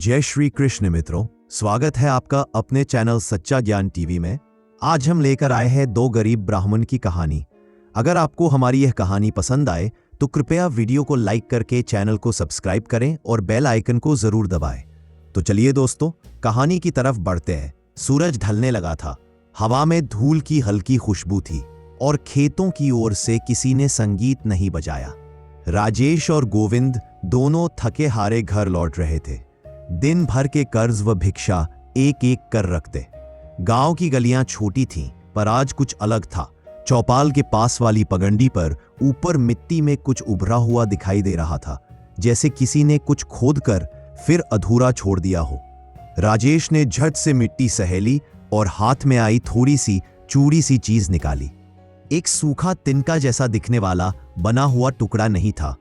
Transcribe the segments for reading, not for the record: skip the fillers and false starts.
जय श्री कृष्ण मित्रों, स्वागत है आपका अपने चैनल सच्चा ज्ञान टीवी में। आज हम लेकर आए हैं दो गरीब ब्राह्मण की कहानी। अगर आपको हमारी यह कहानी पसंद आए तो कृपया वीडियो को लाइक करके चैनल को सब्सक्राइब करें और बेल आइकन को जरूर दबाएं। तो चलिए दोस्तों, कहानी की तरफ बढ़ते हैं। सूरज ढलने लगा था, हवा में धूल की हल्की खुशबू थी और खेतों की ओर से किसी ने संगीत नहीं बजाया। राजेश और गोविंद दोनों थके हारे घर लौट रहे थे। दिन भर के कर्ज व भिक्षा एक एक कर रखते। गांव की गलियां छोटी थीं, पर आज कुछ अलग था। चौपाल के पास वाली पगडंडी पर ऊपर मिट्टी में कुछ उभरा हुआ दिखाई दे रहा था, जैसे किसी ने कुछ खोदकर फिर अधूरा छोड़ दिया हो। राजेश ने झट से मिट्टी सहेली और हाथ में आई थोड़ी सी चूड़ी सी चीज निकाली। एक सूखा तिनका जैसा दिखने वाला बना हुआ टुकड़ा नहीं था,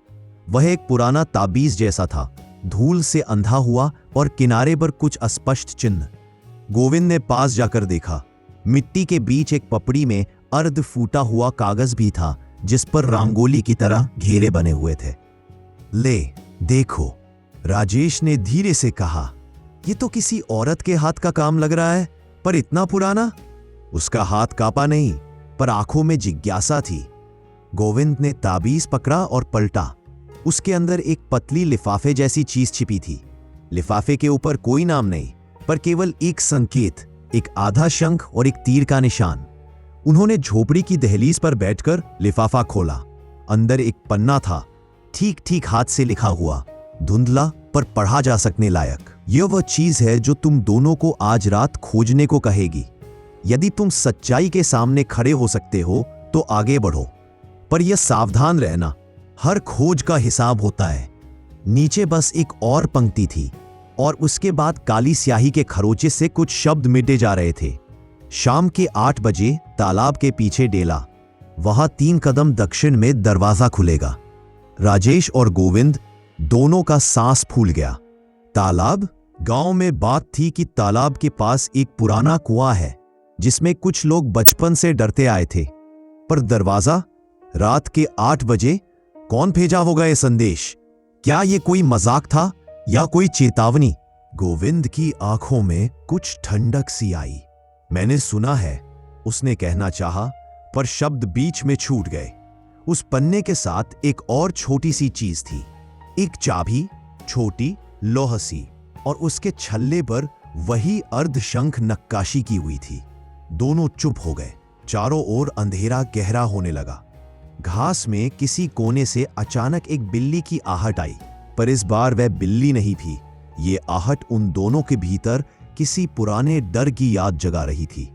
वह एक पुराना ताबीज जैसा था, धूल से अंधा हुआ और किनारे पर कुछ अस्पष्ट चिन्ह। गोविंद ने पास जाकर देखा। मिट्टी के बीच एक पपड़ी में अर्ध फूटा हुआ कागज भी था, जिस पर रंगोली की तरह घेरे बने हुए थे। ले देखो, राजेश ने धीरे से कहा। ये तो किसी औरत के हाथ का काम लग रहा है, पर इतना पुराना। उसका हाथ कांपा नहीं, पर आंखों में जिज्ञासा थी। गोविंद ने ताबीज पकड़ा और पलटा। उसके अंदर एक पतली लिफाफे जैसी चीज छिपी थी। लिफाफे के ऊपर कोई नाम नहीं, पर केवल एक संकेत, एक आधा शंख और एक तीर का निशान। उन्होंने झोपड़ी की दहलीज पर बैठकर लिफाफा खोला। अंदर एक पन्ना था, ठीक ठीक हाथ से लिखा हुआ, धुंधला पर पढ़ा जा सकने लायक। यह वह चीज है जो तुम दोनों को आज रात खोजने को कहेगी। यदि तुम सच्चाई के सामने खड़े हो सकते हो तो आगे बढ़ो, पर यह सावधान रहना, हर खोज का हिसाब होता है। नीचे बस एक और पंक्ति थी और उसके बाद काली स्याही के खरोचे से कुछ शब्द मिटे जा रहे थे। शाम के 8 बजे तालाब के पीछे डेला, वहां 3 कदम दक्षिण में दरवाजा खुलेगा। राजेश और गोविंद दोनों का सांस फूल गया। तालाब? गांव में बात थी कि तालाब के पास एक पुराना कुआं है, जिसमें कुछ लोग बचपन से डरते आए थे। पर दरवाजा? रात के 8 बजे? कौन भेजा होगा यह संदेश? क्या यह कोई मजाक था या कोई चेतावनी? गोविंद की आंखों में कुछ ठंडक सी आई। मैंने सुना है, उसने कहना चाहा, पर शब्द बीच में छूट गए। उस पन्ने के साथ एक और छोटी सी चीज थी, एक चाबी, छोटी, लोह सी, और उसके छल्ले पर वही अर्धशंख नक्काशी की हुई थी। दोनों चुप हो गए। चारों ओर अंधेरा गहरा होने लगा। घास में किसी कोने से अचानक एक बिल्ली की आहट आई, पर इस बार वह बिल्ली नहीं थी। ये आहट उन दोनों के भीतर किसी पुराने डर की याद जगा रही थी।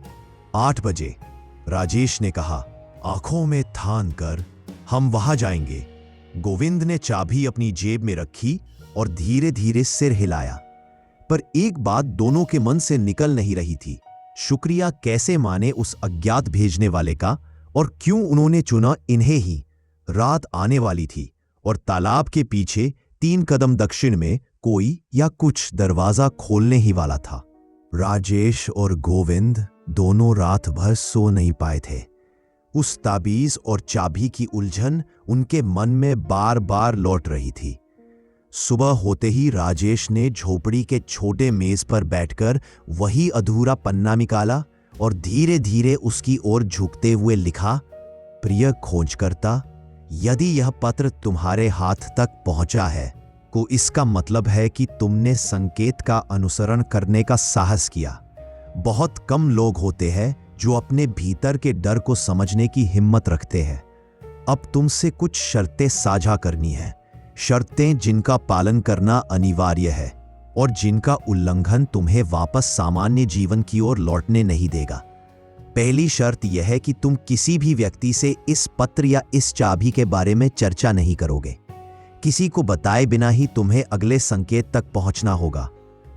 8 बजे, राजेश ने कहा, आंखों में ठान कर हम वहां जाएंगे। गोविंद ने चाबी अपनी जेब में रखी और धीरे धीरे सिर हिलाया, पर एक बात दोनों के मन से निकल नहीं रही थी। शुक्रिया कैसे माने उस अज्ञात भेजने वाले का, और क्यों उन्होंने चुना इन्हें ही? रात आने वाली थी और तालाब के पीछे 3 कदम दक्षिण में कोई या कुछ दरवाजा खोलने ही वाला था। राजेश और गोविंद दोनों रात भर सो नहीं पाए थे। उस ताबीज और चाबी की उलझन उनके मन में बार बार लौट रही थी। सुबह होते ही राजेश ने झोपड़ी के छोटे मेज पर बैठकर वही अधूरा पन्ना निकाला और धीरे धीरे उसकी ओर झुकते हुए लिखा, प्रिय खोजकर्ता, यदि यह पत्र तुम्हारे हाथ तक पहुंचा है तो इसका मतलब है कि तुमने संकेत का अनुसरण करने का साहस किया। बहुत कम लोग होते हैं जो अपने भीतर के डर को समझने की हिम्मत रखते हैं। अब तुमसे कुछ शर्तें साझा करनी है, शर्तें जिनका पालन करना अनिवार्य है और जिनका उल्लंघन तुम्हें वापस सामान्य जीवन की ओर लौटने नहीं देगा। पहली शर्त यह है कि तुम किसी भी व्यक्ति से इस पत्र या इस चाबी के बारे में चर्चा नहीं करोगे। किसी को बताए बिना ही तुम्हें अगले संकेत तक पहुंचना होगा।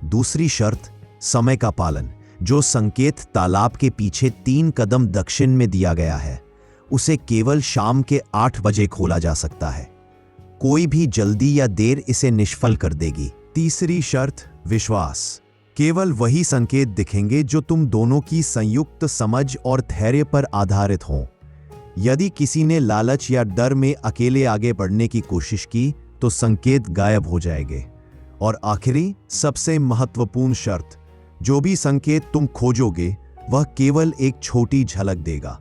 दूसरी शर्त, समय का पालन। जो संकेत तालाब के पीछे 3 कदम दक्षिण में दिया गया है, उसे केवल शाम के 8 बजे खोला जा सकता है। कोई भी जल्दी या देर इसे निष्फल कर देगी। तीसरी शर्त, विश्वास। केवल वही संकेत दिखेंगे जो तुम दोनों की संयुक्त समझ और धैर्य पर आधारित हों। यदि किसी ने लालच या डर में अकेले आगे बढ़ने की कोशिश की तो संकेत गायब हो जाएंगे और आखिरी सबसे महत्वपूर्ण शर्त, जो भी संकेत तुम खोजोगे वह केवल एक छोटी झलक देगा।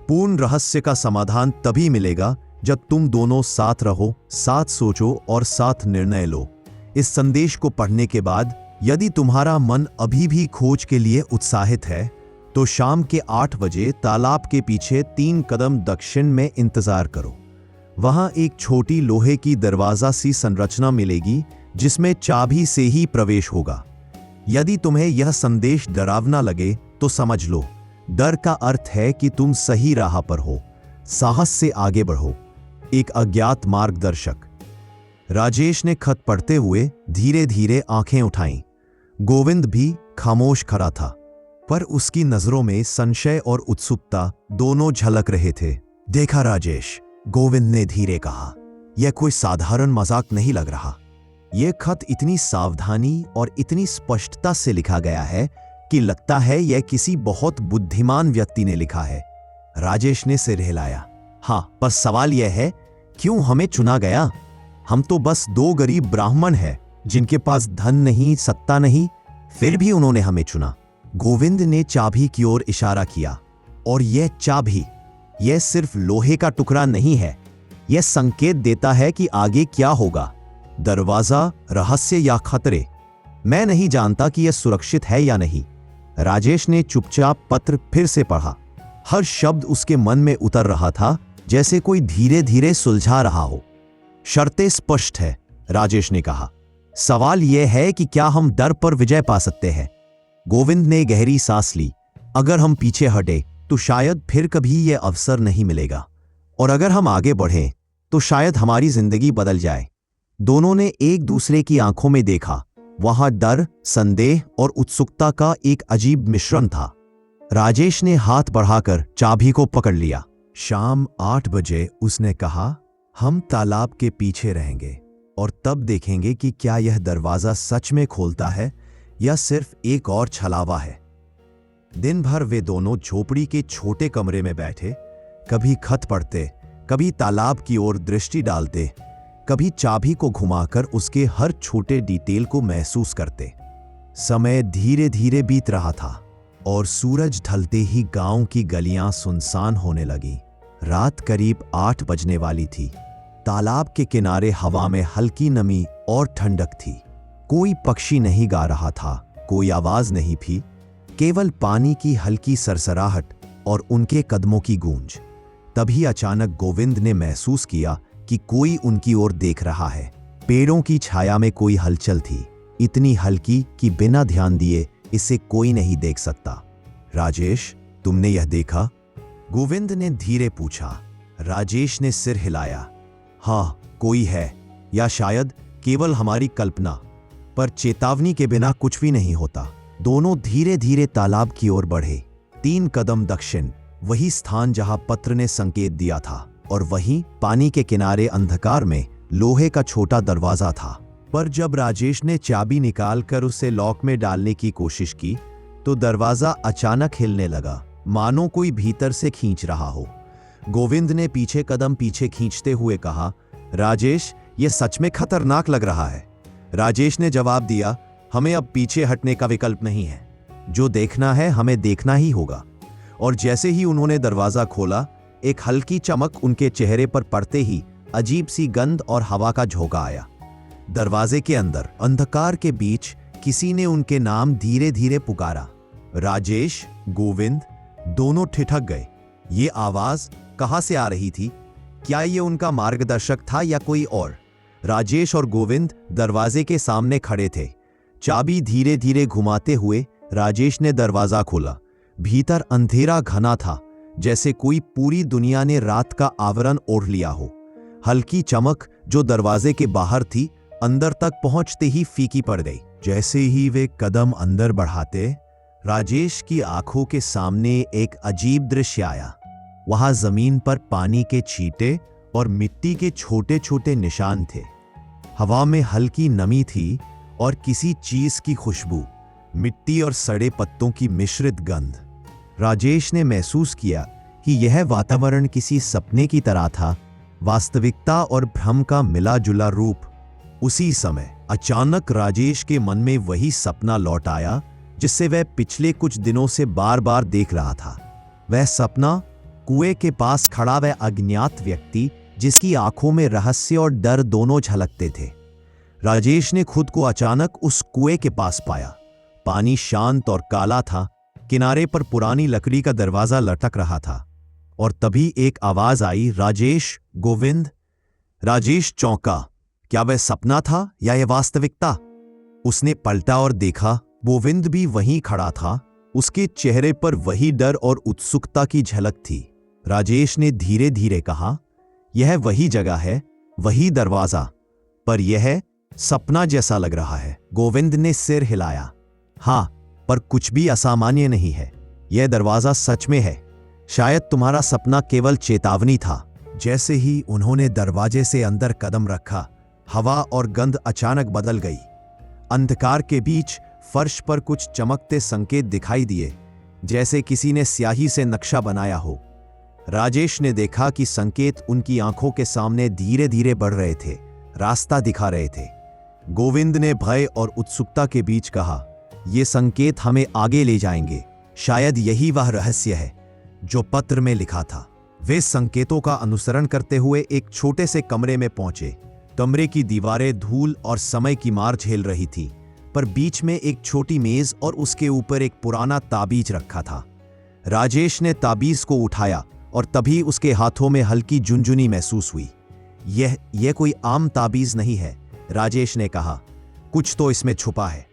पूर्ण रहस्य का समाधान तभी मिलेगा जब तुम दोनों साथ रहो, साथ सोचो और साथ निर्णय लो। इस संदेश को पढ़ने के बाद यदि तुम्हारा मन अभी भी खोज के लिए उत्साहित है तो शाम के 8 बजे तालाब के पीछे 3 कदम दक्षिण में इंतजार करो। वहां एक छोटी लोहे की दरवाजा सी संरचना मिलेगी जिसमें चाबी से ही प्रवेश होगा। यदि तुम्हें यह संदेश डरावना लगे तो समझ लो, डर का अर्थ है कि तुम सही राह पर हो। साहस से आगे बढ़ो। एक अज्ञात मार्गदर्शक। राजेश ने खत पढ़ते हुए धीरे धीरे आंखें उठाईं। गोविंद भी खामोश खड़ा था, पर उसकी नजरों में संशय और उत्सुकता दोनों झलक रहे थे। देखा राजेश, गोविंद ने धीरे कहा, यह कोई साधारण मजाक नहीं लग रहा। यह खत इतनी सावधानी और इतनी स्पष्टता से लिखा गया है कि लगता है यह किसी बहुत बुद्धिमान व्यक्ति ने लिखा है। राजेश ने सिर हिलाया। हाँ, पर सवाल यह है, क्यों हमें चुना गया? हम तो बस 2 गरीब ब्राह्मण हैं जिनके पास धन नहीं, सत्ता नहीं, फिर भी उन्होंने हमें चुना। गोविंद ने चाबी की ओर इशारा किया। और यह चाबी, यह सिर्फ लोहे का टुकड़ा नहीं है, यह संकेत देता है कि आगे क्या होगा। दरवाजा, रहस्य या खतरे। मैं नहीं जानता कि यह सुरक्षित है या नहीं। राजेश ने चुपचाप पत्र फिर से पढ़ा। हर शब्द उसके मन में उतर रहा था, जैसे कोई धीरे धीरे सुलझा रहा हो। शर्तें स्पष्ट है, राजेश ने कहा। सवाल यह है कि क्या हम डर पर विजय पा सकते हैं? गोविंद ने गहरी सांस ली। अगर हम पीछे हटे तो शायद फिर कभी यह अवसर नहीं मिलेगा, और अगर हम आगे बढ़ें तो शायद हमारी जिंदगी बदल जाए। दोनों ने एक दूसरे की आंखों में देखा। वहां डर, संदेह और उत्सुकता का एक अजीब मिश्रण था। राजेश ने हाथ बढ़ाकर चाबी को पकड़ लिया। शाम 8 बजे उसने कहा, हम तालाब के पीछे रहेंगे और तब देखेंगे कि क्या यह दरवाजा सच में खोलता है या सिर्फ एक और छलावा है। दिन भर वे दोनों झोपड़ी के छोटे कमरे में बैठे, कभी खत पढ़ते, कभी तालाब की ओर दृष्टि डालते, कभी चाबी को घुमाकर उसके हर छोटे डिटेल को महसूस करते। समय धीरे धीरे बीत रहा था और सूरज ढलते ही गांव की गलियां सुनसान होने लगी। रात करीब 8 बजने वाली थी। तालाब के किनारे हवा में हल्की नमी और ठंडक थी। कोई पक्षी नहीं गा रहा था, कोई आवाज नहीं थी, केवल पानी की हल्की सरसराहट और उनके कदमों की गूंज। तभी अचानक गोविंद ने महसूस किया कि कोई उनकी ओर देख रहा है। पेड़ों की छाया में कोई हलचल थी, इतनी हल्की कि बिना ध्यान दिए इसे कोई नहीं देख सकता। राजेश, तुमने यह देखा? गोविंद ने धीरे पूछा। राजेश ने सिर हिलाया। हाँ, कोई है, या शायद केवल हमारी कल्पना, पर चेतावनी के बिना कुछ भी नहीं होता। दोनों धीरे धीरे तालाब की ओर बढ़े। 3 कदम दक्षिण, वही स्थान जहां पत्र ने संकेत दिया था, और वहीं पानी के किनारे अंधकार में लोहे का छोटा दरवाजा था। पर जब राजेश ने चाबी निकालकर उसे लॉक में डालने की कोशिश की तो दरवाजा अचानक हिलने लगा, मानो कोई भीतर से खींच रहा हो। गोविंद ने पीछे कदम पीछे खींचते हुए कहा, राजेश, यह सच में खतरनाक लग रहा है। राजेश ने जवाब दिया, हमें अब पीछे हटने का विकल्प नहीं है। जो देखना है हमें देखना ही होगा। और जैसे ही उन्होंने दरवाजा खोला, एक हल्की चमक उनके चेहरे पर पड़ते ही अजीब सी गंध और हवा का झोंका आया। दरवाजे के अंदर अंधकार के बीच किसी ने उनके नाम धीरे धीरे पुकारा। राजेश, गोविंद, दोनों ठिठक गए। ये आवाज कहां से आ रही थी? क्या ये उनका मार्गदर्शक था या कोई और? राजेश और गोविंद दरवाजे के सामने खड़े थे। चाबी धीरे धीरे घुमाते हुए राजेश ने दरवाजा खोला। भीतर अंधेरा घना था, जैसे कोई पूरी दुनिया ने रात का आवरण ओढ़ लिया हो। हल्की चमक जो दरवाजे के बाहर थी, अंदर तक पहुंचते ही फीकी पड़ गई। जैसे ही वे कदम अंदर बढ़ाते, राजेश की आंखों के सामने एक अजीब दृश्य आया। वहां जमीन पर पानी के छींटे और मिट्टी के छोटे छोटे निशान थे। हवा में हल्की नमी थी और किसी चीज की खुशबू, मिट्टी और सड़े पत्तों की मिश्रित गंध। राजेश ने महसूस किया कि यह वातावरण किसी सपने की तरह था, वास्तविकता और भ्रम का मिला जुला रूप। उसी समय अचानक राजेश के मन में वही सपना लौट आया जिससे वह पिछले कुछ दिनों से बार बार देख रहा था। वह सपना कुएं के पास खड़ा वह अज्ञात व्यक्ति जिसकी आंखों में रहस्य और डर दोनों झलकते थे। राजेश ने खुद को अचानक उस कुएं के पास पाया। पानी शांत और काला था, किनारे पर पुरानी लकड़ी का दरवाजा लटक रहा था और तभी एक आवाज आई, राजेश, गोविंद। राजेश चौंका। क्या वह सपना था या यह वास्तविकता? उसने पलटा और देखा, गोविंद भी वहीं खड़ा था। उसके चेहरे पर वही डर और उत्सुकता की झलक थी। राजेश ने धीरे धीरे कहा, यह वही जगह है, वही दरवाजा, पर यह सपना जैसा लग रहा है। गोविंद ने सिर हिलाया। हाँ, पर कुछ भी असामान्य नहीं है। यह दरवाजा सच में है। शायद तुम्हारा सपना केवल चेतावनी था। जैसे ही उन्होंने दरवाजे से अंदर कदम रखा, हवा और गंध अचानक बदल गई। अंधकार के बीच फर्श पर कुछ चमकते संकेत दिखाई दिए, जैसे किसी ने स्याही से नक्शा बनाया हो। राजेश ने देखा कि संकेत उनकी आंखों के सामने धीरे धीरे बढ़ रहे थे, रास्ता दिखा रहे थे। गोविंद ने भय और उत्सुकता के बीच कहा, ये संकेत हमें आगे ले जाएंगे। शायद यही वह रहस्य है जो पत्र में लिखा था। वे संकेतों का अनुसरण करते हुए एक छोटे से कमरे में पहुंचे। कमरे की दीवारें धूल और समय की मार झेल रही थी, पर बीच में एक छोटी मेज और उसके ऊपर एक पुराना ताबीज रखा था। राजेश ने ताबीज को उठाया और तभी उसके हाथों में हल्की झुनझुनी महसूस हुई। यह कोई आम ताबीज नहीं है, राजेश ने कहा। कुछ तो इसमें छुपा है।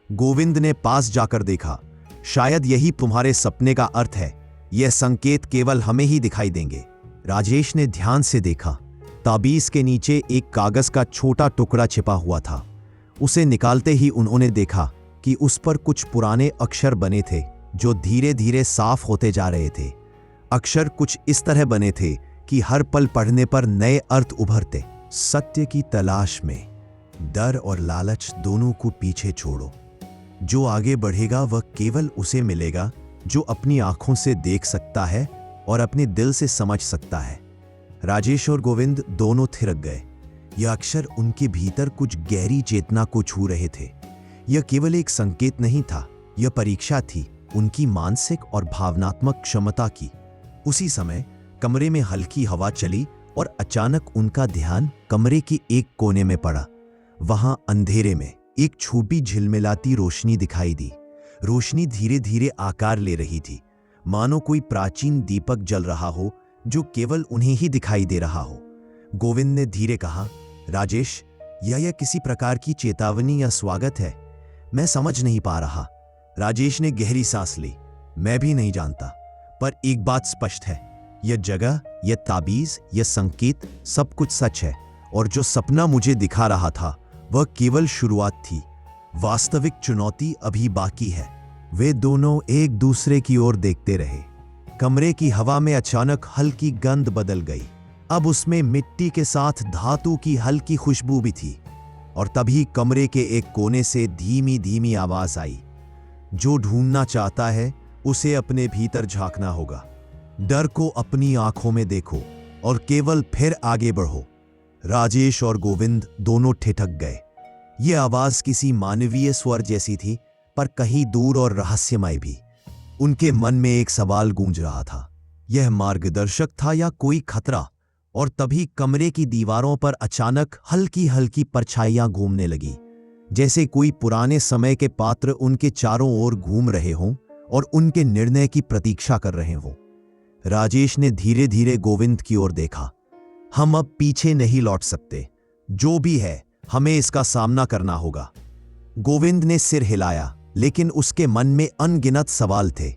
गोविंद ने पास जाकर देखा। शायद यही तुम्हारे सपने का अर्थ है। यह संकेत केवल हमें ही दिखाई देंगे। राजेश ने ध्यान से देखा। ताबीज के नीचे एक कागज का छोटा टुकड़ा छिपा हुआ था। उसे निकालते ही उन्होंने देखा कि उस पर कुछ पुराने अक्षर बने थे जो धीरे धीरे साफ होते जा रहे थे। अक्षर कुछ इस तरह बने थे कि हर पल पढ़ने पर नए अर्थ उभरते। सत्य की तलाश में डर और लालच दोनों को पीछे छोड़ो। जो आगे बढ़ेगा वह केवल उसे मिलेगा जो अपनी आंखों से देख सकता है और अपने दिल से समझ सकता है। राजेश और गोविंद दोनों थिरक गए। यह अक्षर उनके भीतर कुछ गहरी चेतना को छू रहे थे। यह केवल एक संकेत नहीं था, यह परीक्षा थी उनकी मानसिक और भावनात्मक क्षमता की। उसी समय कमरे में हल्की हवा चली और अचानक उनका ध्यान कमरे के एक कोने में पड़ा। वहां अंधेरे में एक छोटी झिलमिलाती रोशनी दिखाई दी। रोशनी धीरे धीरे आकार ले रही थी, मानो कोई प्राचीन दीपक जल रहा हो जो केवल उन्हें ही दिखाई दे रहा हो। गोविंद ने धीरे कहा, राजेश, यह किसी प्रकार की चेतावनी या स्वागत है? मैं समझ नहीं पा रहा। राजेश ने गहरी सांस ली। मैं भी नहीं जानता, पर एक बात स्पष्ट है, यह जगह, यह ताबीज, यह संकेत, सब कुछ सच है। और जो सपना मुझे दिखा रहा था वह केवल शुरुआत थी। वास्तविक चुनौती अभी बाकी है। वे दोनों एक दूसरे की ओर देखते रहे। कमरे की हवा में अचानक हल्की गंध बदल गई। अब उसमें मिट्टी के साथ धातु की हल्की खुशबू भी थी। और तभी कमरे के एक कोने से धीमी धीमी आवाज आई, जो ढूंढना चाहता है उसे अपने भीतर झांकना होगा। डर को अपनी आंखों में देखो और केवल फिर आगे बढ़ो। राजेश और गोविंद दोनों ठिठक गए। यह आवाज किसी मानवीय स्वर जैसी थी, पर कहीं दूर और रहस्यमय भी। उनके मन में एक सवाल गूंज रहा था, यह मार्गदर्शक था या कोई खतरा? और तभी कमरे की दीवारों पर अचानक हल्की हल्की परछाइयां घूमने लगी, जैसे कोई पुराने समय के पात्र उनके चारों ओर घूम रहे हों और उनके निर्णय की प्रतीक्षा कर रहे हों। राजेश ने धीरे धीरे गोविंद की ओर देखा। हम अब पीछे नहीं लौट सकते। जो भी है, हमें इसका सामना करना होगा। गोविंद ने सिर हिलाया, लेकिन उसके मन में अनगिनत सवाल थे।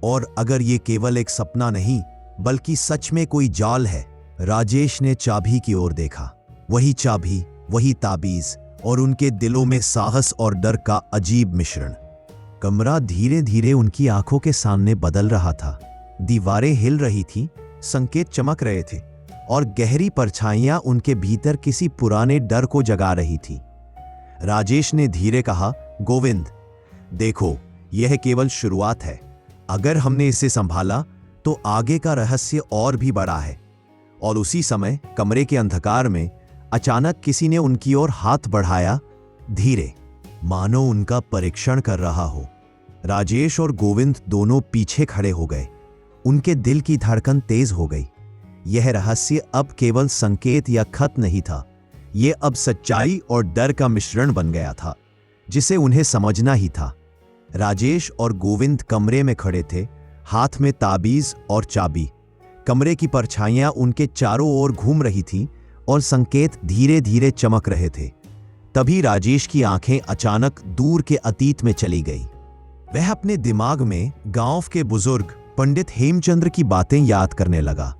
और अगर ये केवल एक सपना नहीं बल्कि सच में कोई जाल है? राजेश ने चाबी की ओर देखा। वही चाबी, वही ताबीज, और उनके दिलों में साहस और डर का अजीब मिश्रण। कमरा धीरे धीरे उनकी आंखों के सामने बदल रहा था। दीवारें हिल रही थीं, संकेत चमक रहे थे और गहरी परछाइयां उनके भीतर किसी पुराने डर को जगा रही थी। राजेश ने धीरे कहा, गोविंद, देखो, यह केवल शुरुआत है। अगर हमने इसे संभाला तो आगे का रहस्य और भी बड़ा है। और उसी समय कमरे के अंधकार में अचानक किसी ने उनकी ओर हाथ बढ़ाया, धीरे, मानो उनका परीक्षण कर रहा हो। राजेश और गोविंद दोनों पीछे खड़े हो गए। उनके दिल की धड़कन तेज हो गई। यह रहस्य अब केवल संकेत या खत नहीं था, यह अब सच्चाई और डर का मिश्रण बन गया था, जिसे उन्हें समझना ही था। राजेश और गोविंद कमरे में खड़े थे, हाथ में ताबीज और चाबी। कमरे की परछाइयां उनके चारों ओर घूम रही थीं और संकेत धीरे धीरे चमक रहे थे। तभी राजेश की आंखें अचानक दूर के अतीत में चली गईं। वह अपने दिमाग में गांव के बुजुर्ग पंडित हेमचंद्र की बातें याद करने लगा।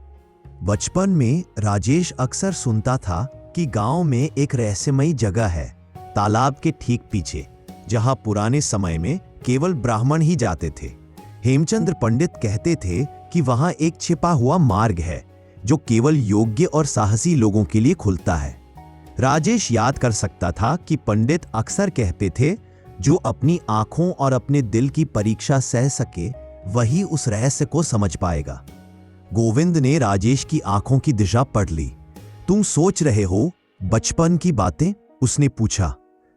बचपन में राजेश अक्सर सुनता था कि गांव में एक रहस्यमयी जगह है, तालाब के ठीक पीछे, जहां पुराने समय में केवल ब्राह्मण ही जाते थे। हेमचंद्र पंडित कहते थे कि वहां एक छिपा हुआ मार्ग है जो केवल योग्य और साहसी लोगों के लिए खुलता है। राजेश याद कर सकता था कि पंडित अक्सर कहते थे, जो अपनी आंखों और अपने दिल की परीक्षा सह सके वही उस रहस्य को समझ पाएगा। गोविंद ने राजेश की आंखों की दिशा पढ़ ली। तुम सोच रहे हो बचपन की बातें? उसने पूछा।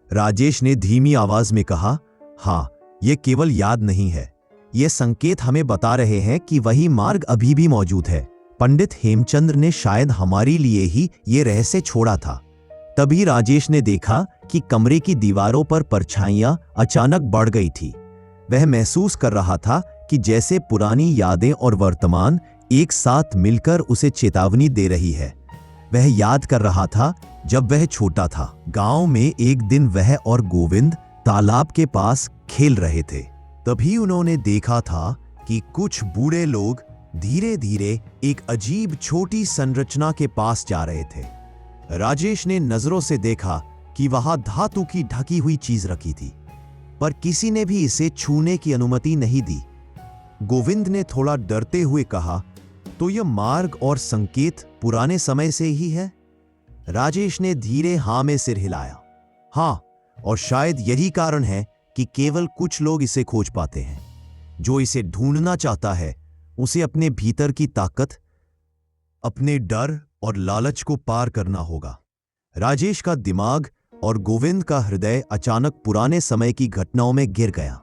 राजेश ने धीमी आवाज में कहा, हाँ, यह केवल याद नहीं है, ये संकेत हमें बता रहे हैं कि वही मार्ग अभी भी मौजूद है। पंडित हेमचंद्र ने शायद हमारे लिए ही ये रहस्य छोड़ा था। तभी राजेश ने देखा कि कमरे की दीवारों पर परछाइयां अचानक बढ़ गई थी। वह महसूस कर रहा था कि जैसे पुरानी यादें और वर्तमान एक साथ मिलकर उसे चेतावनी दे रही है। वह याद कर रहा था जब वह छोटा था। गांव में एक दिन वह और गोविंद तालाब के पास खेल रहे थे। तभी उन्होंने देखा था कि कुछ बूढ़े लोग धीरे धीरे एक अजीब छोटी संरचना के पास जा रहे थे। राजेश ने नजरों से देखा कि वहां धातु की ढकी हुई चीज रखी थी, पर किसी ने भी इसे छूने की अनुमति नहीं दी। गोविंद ने थोड़ा डरते हुए कहा, तो यह मार्ग और संकेत पुराने समय से ही है? राजेश ने धीरे हां में सिर हिलाया। हां, और शायद यही कारण है कि केवल कुछ लोग इसे खोज पाते हैं। जो इसे ढूंढना चाहता है उसे अपने भीतर की ताकत, अपने डर और लालच को पार करना होगा। राजेश का दिमाग और गोविंद का हृदय अचानक पुराने समय की घटनाओं में गिर गया।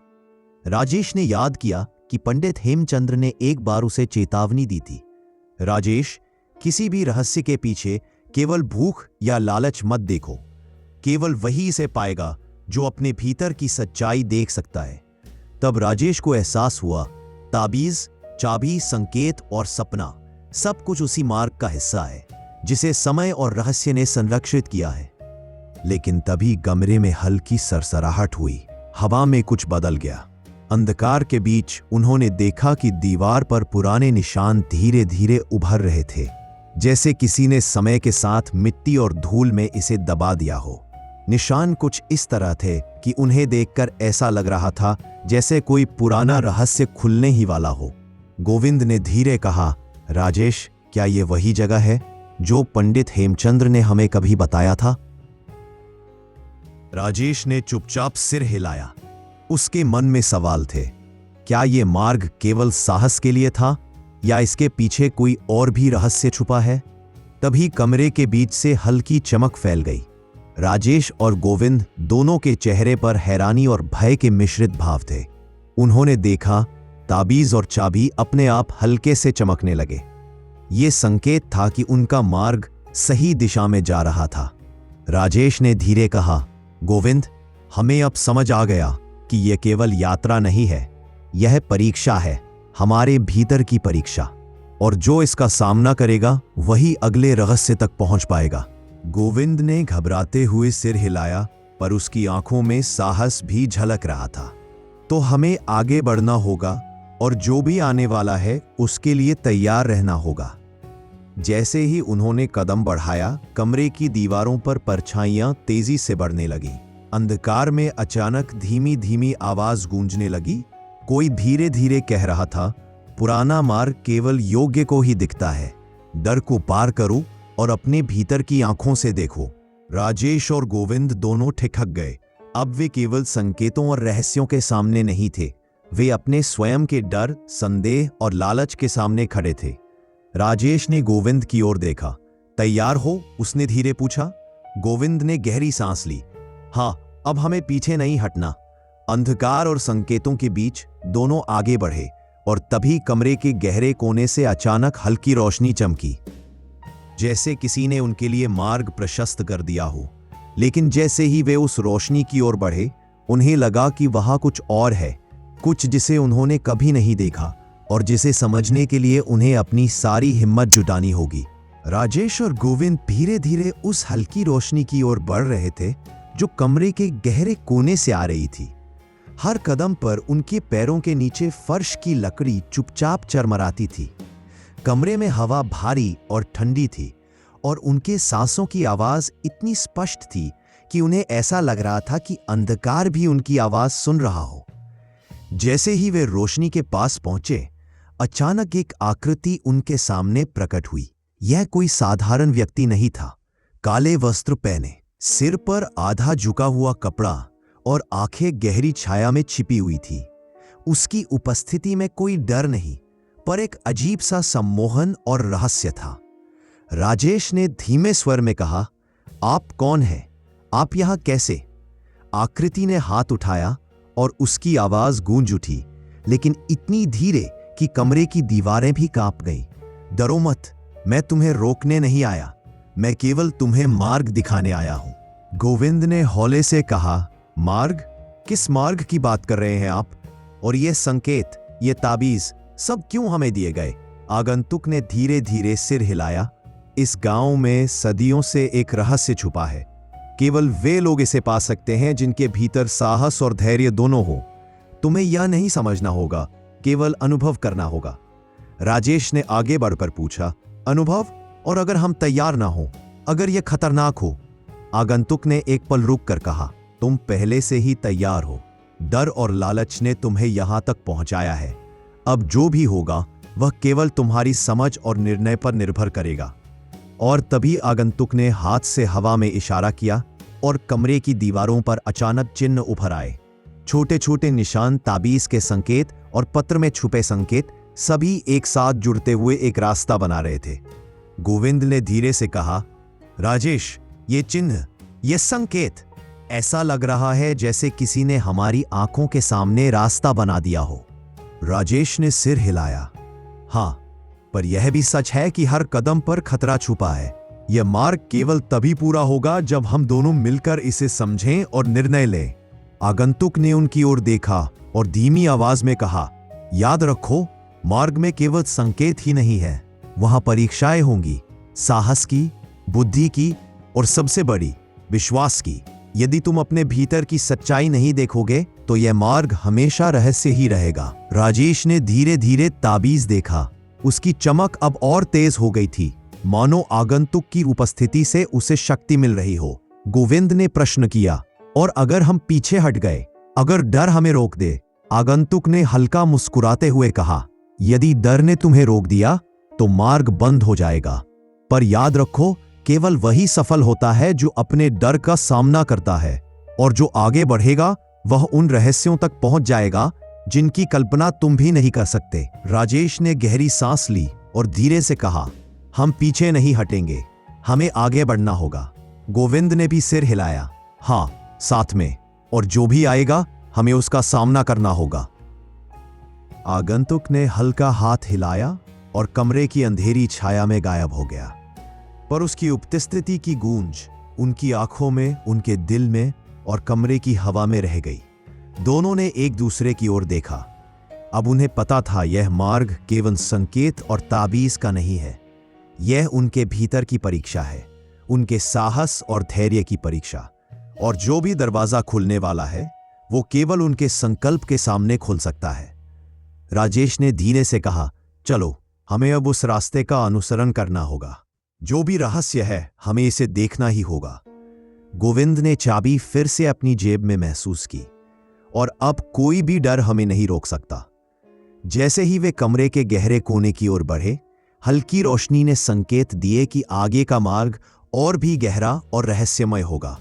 राजेश ने याद किया कि पंडित हेमचंद्र ने एक बार उसे चेतावनी दी थी, राजेश, किसी भी रहस्य के पीछे केवल भूख या लालच मत देखो। केवल वही इसे पाएगा जो अपने भीतर की सच्चाई देख सकता है। तब राजेश को एहसास हुआ, ताबीज, चाबी, संकेत और सपना सब कुछ उसी मार्ग का हिस्सा है जिसे समय और रहस्य ने संरक्षित किया है। लेकिन तभी कमरे में हल्की सरसराहट हुई। हवा में कुछ बदल गया। अंधकार के बीच उन्होंने देखा कि दीवार पर पुराने निशान धीरे धीरे उभर रहे थे, जैसे किसी ने समय के साथ मिट्टी और धूल में इसे दबा दिया हो। निशान कुछ इस तरह थे कि उन्हें देखकर ऐसा लग रहा था जैसे कोई पुराना रहस्य खुलने ही वाला हो। गोविंद ने धीरे कहा, राजेश, क्या ये वही जगह है जो पंडित हेमचंद्र ने हमें कभी बताया था? राजेश ने चुपचाप सिर हिलाया। उसके मन में सवाल थे, क्या ये मार्ग केवल साहस के लिए था या इसके पीछे कोई और भी रहस्य छुपा है? तभी कमरे के बीच से हल्की चमक फैल गई। राजेश और गोविंद दोनों के चेहरे पर हैरानी और भय के मिश्रित भाव थे। उन्होंने देखा, ताबीज और चाबी अपने आप हल्के से चमकने लगे। ये संकेत था कि उनका मार्ग सही दिशा में जा रहा था। राजेश ने धीरे कहा, गोविंद, हमें अब समझ आ गया कि यह केवल यात्रा नहीं है, यह परीक्षा है, हमारे भीतर की परीक्षा, और जो इसका सामना करेगा वही अगले रहस्य तक पहुंच पाएगा। गोविंद ने घबराते हुए सिर हिलाया, पर उसकी आंखों में साहस भी झलक रहा था। तो हमें आगे बढ़ना होगा और जो भी आने वाला है उसके लिए तैयार रहना होगा। जैसे ही उन्होंने कदम बढ़ाया, कमरे की दीवारों पर परछाइयां तेजी से बढ़ने लगीं। अंधकार में अचानक धीमी धीमी आवाज गूंजने लगी। कोई धीरे धीरे कह रहा था, पुराना मार्ग केवल योग्य को ही दिखता है। डर को पार करो और अपने भीतर की आंखों से देखो। राजेश और गोविंद दोनों ठिठक गए। अब वे केवल संकेतों और रहस्यों के सामने नहीं थे, वे अपने स्वयं के डर, संदेह और लालच के सामने खड़े थे। राजेश ने गोविंद की ओर देखा। तैयार हो? उसने धीरे पूछा। गोविंद ने गहरी सांस ली। हाँ, अब हमें पीछे नहीं हटना। अंधकार और संकेतों के बीच दोनों आगे बढ़े और तभी कमरे के गहरे कोने से अचानक हल्की रोशनी चमकी, जैसे किसी ने उनके लिए मार्ग प्रशस्त कर दिया हो। लेकिन जैसे ही वे उस रोशनी की ओर बढ़े, उन्हें लगा कि वहां कुछ और है, कुछ जिसे उन्होंने कभी नहीं देखा और जिसे समझने के लिए उन्हें अपनी सारी हिम्मत जुटानी होगी। राजेश और गोविंद धीरे धीरे उस हल्की रोशनी की ओर बढ़ रहे थे जो कमरे के गहरे कोने से आ रही थी। हर कदम पर उनके पैरों के नीचे फर्श की लकड़ी चुपचाप चरमराती थी। कमरे में हवा भारी और ठंडी थी और उनके सांसों की आवाज इतनी स्पष्ट थी कि उन्हें ऐसा लग रहा था कि अंधकार भी उनकी आवाज सुन रहा हो। जैसे ही वे रोशनी के पास पहुंचे, अचानक एक आकृति उनके सामने प्रकट हुई। यह कोई साधारण व्यक्ति नहीं था। काले वस्त्र पहने, सिर पर आधा झुका हुआ कपड़ा और आंखें गहरी छाया में छिपी हुई थी। उसकी उपस्थिति में कोई डर नहीं, पर एक अजीब सा सम्मोहन और रहस्य था। राजेश ने धीमे स्वर में कहा, आप कौन हैं? आप यहां कैसे? आकृति ने हाथ उठाया और उसकी आवाज गूंज उठी, लेकिन इतनी धीरे कि कमरे की दीवारें भी कांप गईं। डरो मत, मैं तुम्हें रोकने नहीं आया, मैं केवल तुम्हें मार्ग दिखाने आया हूं। गोविंद ने हौले से कहा, मार्ग? किस मार्ग की बात कर रहे हैं आप? और ये संकेत, ये ताबीज सब क्यों हमें दिए गए? आगंतुक ने धीरे धीरे सिर हिलाया। इस गांव में सदियों से एक रहस्य छुपा है। केवल वे लोग इसे पा सकते हैं जिनके भीतर साहस और धैर्य दोनों हो। तुम्हें यह नहीं समझना होगा, केवल अनुभव करना होगा। राजेश ने आगे बढ़कर पूछा, अनुभव? और अगर हम तैयार ना हो, अगर यह खतरनाक हो? आगंतुक ने एक पल रुक कर कहा, तुम पहले से ही तैयार हो। डर और लालच ने तुम्हें यहां तक पहुंचाया है। अब जो भी होगा वह केवल तुम्हारी समझ और निर्णय पर निर्भर करेगा। और तभी आगंतुक ने हाथ से हवा में इशारा किया और कमरे की दीवारों पर अचानक चिन्ह उभर आए। छोटे छोटे निशान, ताबीज के संकेत और पत्र में छुपे संकेत सभी एक साथ जुड़ते हुए एक रास्ता बना रहे थे। गोविंद ने धीरे से कहा, राजेश, ये चिन्ह, ये संकेत, ऐसा लग रहा है जैसे किसी ने हमारी आंखों के सामने रास्ता बना दिया हो। राजेश ने सिर हिलाया। हाँ, पर यह भी सच है कि हर कदम पर खतरा छुपा है। यह मार्ग केवल तभी पूरा होगा जब हम दोनों मिलकर इसे समझें और निर्णय लें। आगंतुक ने उनकी ओर देखा और धीमी आवाज में कहा, याद रखो, मार्ग में केवल संकेत ही नहीं है, वहां परीक्षाएं होंगी, साहस की, बुद्धि की और सबसे बड़ी, विश्वास की। यदि तुम अपने भीतर की सच्चाई नहीं देखोगे तो यह मार्ग हमेशा रहस्य ही रहेगा। राजेश ने धीरे धीरे ताबीज देखा। उसकी चमक अब और तेज हो गई थी, मानो आगंतुक की उपस्थिति से उसे शक्ति मिल रही हो। गोविंद ने प्रश्न किया, और अगर हम पीछे हट गए, अगर डर हमें रोक दे? आगंतुक ने हल्का मुस्कुराते हुए कहा, यदि डर ने तुम्हें रोक दिया तो मार्ग बंद हो जाएगा। पर याद रखो, केवल वही सफल होता है जो अपने डर का सामना करता है, और जो आगे बढ़ेगा वह उन रहस्यों तक पहुंच जाएगा जिनकी कल्पना तुम भी नहीं कर सकते। राजेश ने गहरी सांस ली और धीरे से कहा, हम पीछे नहीं हटेंगे, हमें आगे बढ़ना होगा। गोविंद ने भी सिर हिलाया, हाँ, साथ में, और जो भी आएगा हमें उसका सामना करना होगा। आगंतुक ने हल्का हाथ हिलाया और कमरे की अंधेरी छाया में गायब हो गया, पर उसकी उपस्थिति की गूंज उनकी आंखों में, उनके दिल में और कमरे की हवा में रह गई। दोनों ने एक दूसरे की ओर देखा। अब उन्हें पता था यह मार्ग केवल संकेत और ताबीज का नहीं है, यह उनके भीतर की परीक्षा है, उनके साहस और धैर्य की परीक्षा। और जो भी दरवाजा खुलने वाला है वो केवल उनके संकल्प के सामने खुल सकता है। राजेश ने धीरे से कहा, चलो, हमें अब उस रास्ते का अनुसरण करना होगा। जो भी रहस्य है हमें इसे देखना ही होगा। गोविंद ने चाबी फिर से अपनी जेब में महसूस की, और अब कोई भी डर हमें नहीं रोक सकता। जैसे ही वे कमरे के गहरे कोने की ओर बढ़े, हल्की रोशनी ने संकेत दिए कि आगे का मार्ग और भी गहरा और रहस्यमय होगा।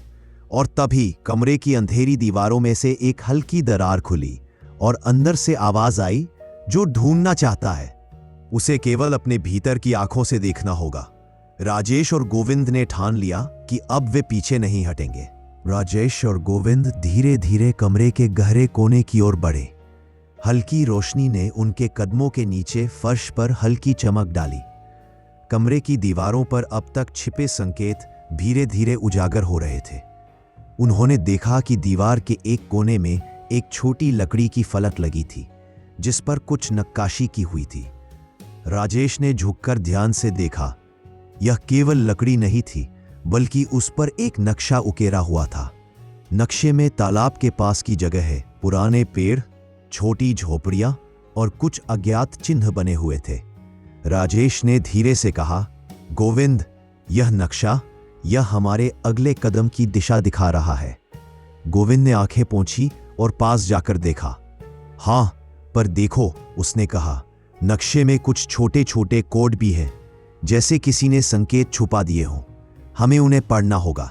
और तभी कमरे की अंधेरी दीवारों में से एक हल्की दरार खुली और अंदर से आवाज आई, जो ढूंढना चाहता है उसे केवल अपने भीतर की आंखों से देखना होगा। राजेश और गोविंद ने ठान लिया कि अब वे पीछे नहीं हटेंगे। राजेश और गोविंद धीरे धीरे कमरे के गहरे कोने की ओर बढ़े। हल्की रोशनी ने उनके कदमों के नीचे फर्श पर हल्की चमक डाली। कमरे की दीवारों पर अब तक छिपे संकेत धीरे धीरे उजागर हो रहे थे। उन्होंने देखा कि दीवार के एक कोने में एक छोटी लकड़ी की फलक लगी थी, जिस पर कुछ नक्काशी की हुई थी। राजेश ने झुककर ध्यान से देखा। यह केवल लकड़ी नहीं थी, बल्कि उस पर एक नक्शा उकेरा हुआ था। नक्शे में तालाब के पास की जगह है, पुराने पेड़, छोटी झोपड़ियां और कुछ अज्ञात चिन्ह बने हुए थे। राजेश ने धीरे से कहा, गोविंद, यह नक्शा यह हमारे अगले कदम की दिशा दिखा रहा है। गोविंद ने आंखें पोंछी और पास जाकर देखा। हां, पर देखो, उसने कहा, नक्शे में कुछ छोटे छोटे कोड भी हैं, जैसे किसी ने संकेत छुपा दिए हों। हमें उन्हें पढ़ना होगा।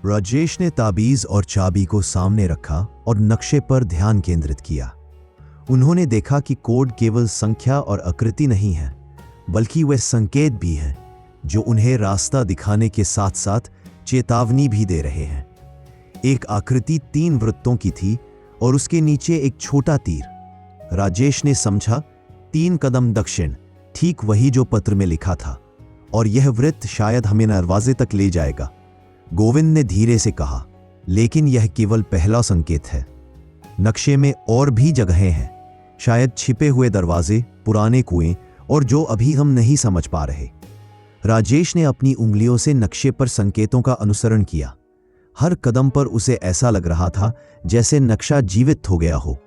राजेश ने ताबीज और चाबी को सामने रखा और नक्शे पर ध्यान केंद्रित किया। उन्होंने देखा कि कोड केवल संख्या और आकृति नहीं है, बल्कि वे संकेत भी हैं जो उन्हें रास्ता दिखाने के साथ साथ चेतावनी भी दे रहे हैं। एक आकृति 3 वृत्तों की थी और उसके नीचे एक छोटा तीर। राजेश ने समझा, 3 कदम दक्षिण, ठीक वही जो पत्र में लिखा था, और यह वृत्त शायद हमें दरवाजे तक ले जाएगा। गोविंद ने धीरे से कहा, लेकिन यह केवल पहला संकेत है। नक्शे में और भी जगहें हैं, शायद छिपे हुए दरवाजे, पुराने कुएं, और जो अभी हम नहीं समझ पा रहे। राजेश ने अपनी उंगलियों से नक्शे पर संकेतों का अनुसरण किया। हर कदम पर उसे ऐसा लग रहा था जैसे नक्शा जीवित हो गया हो।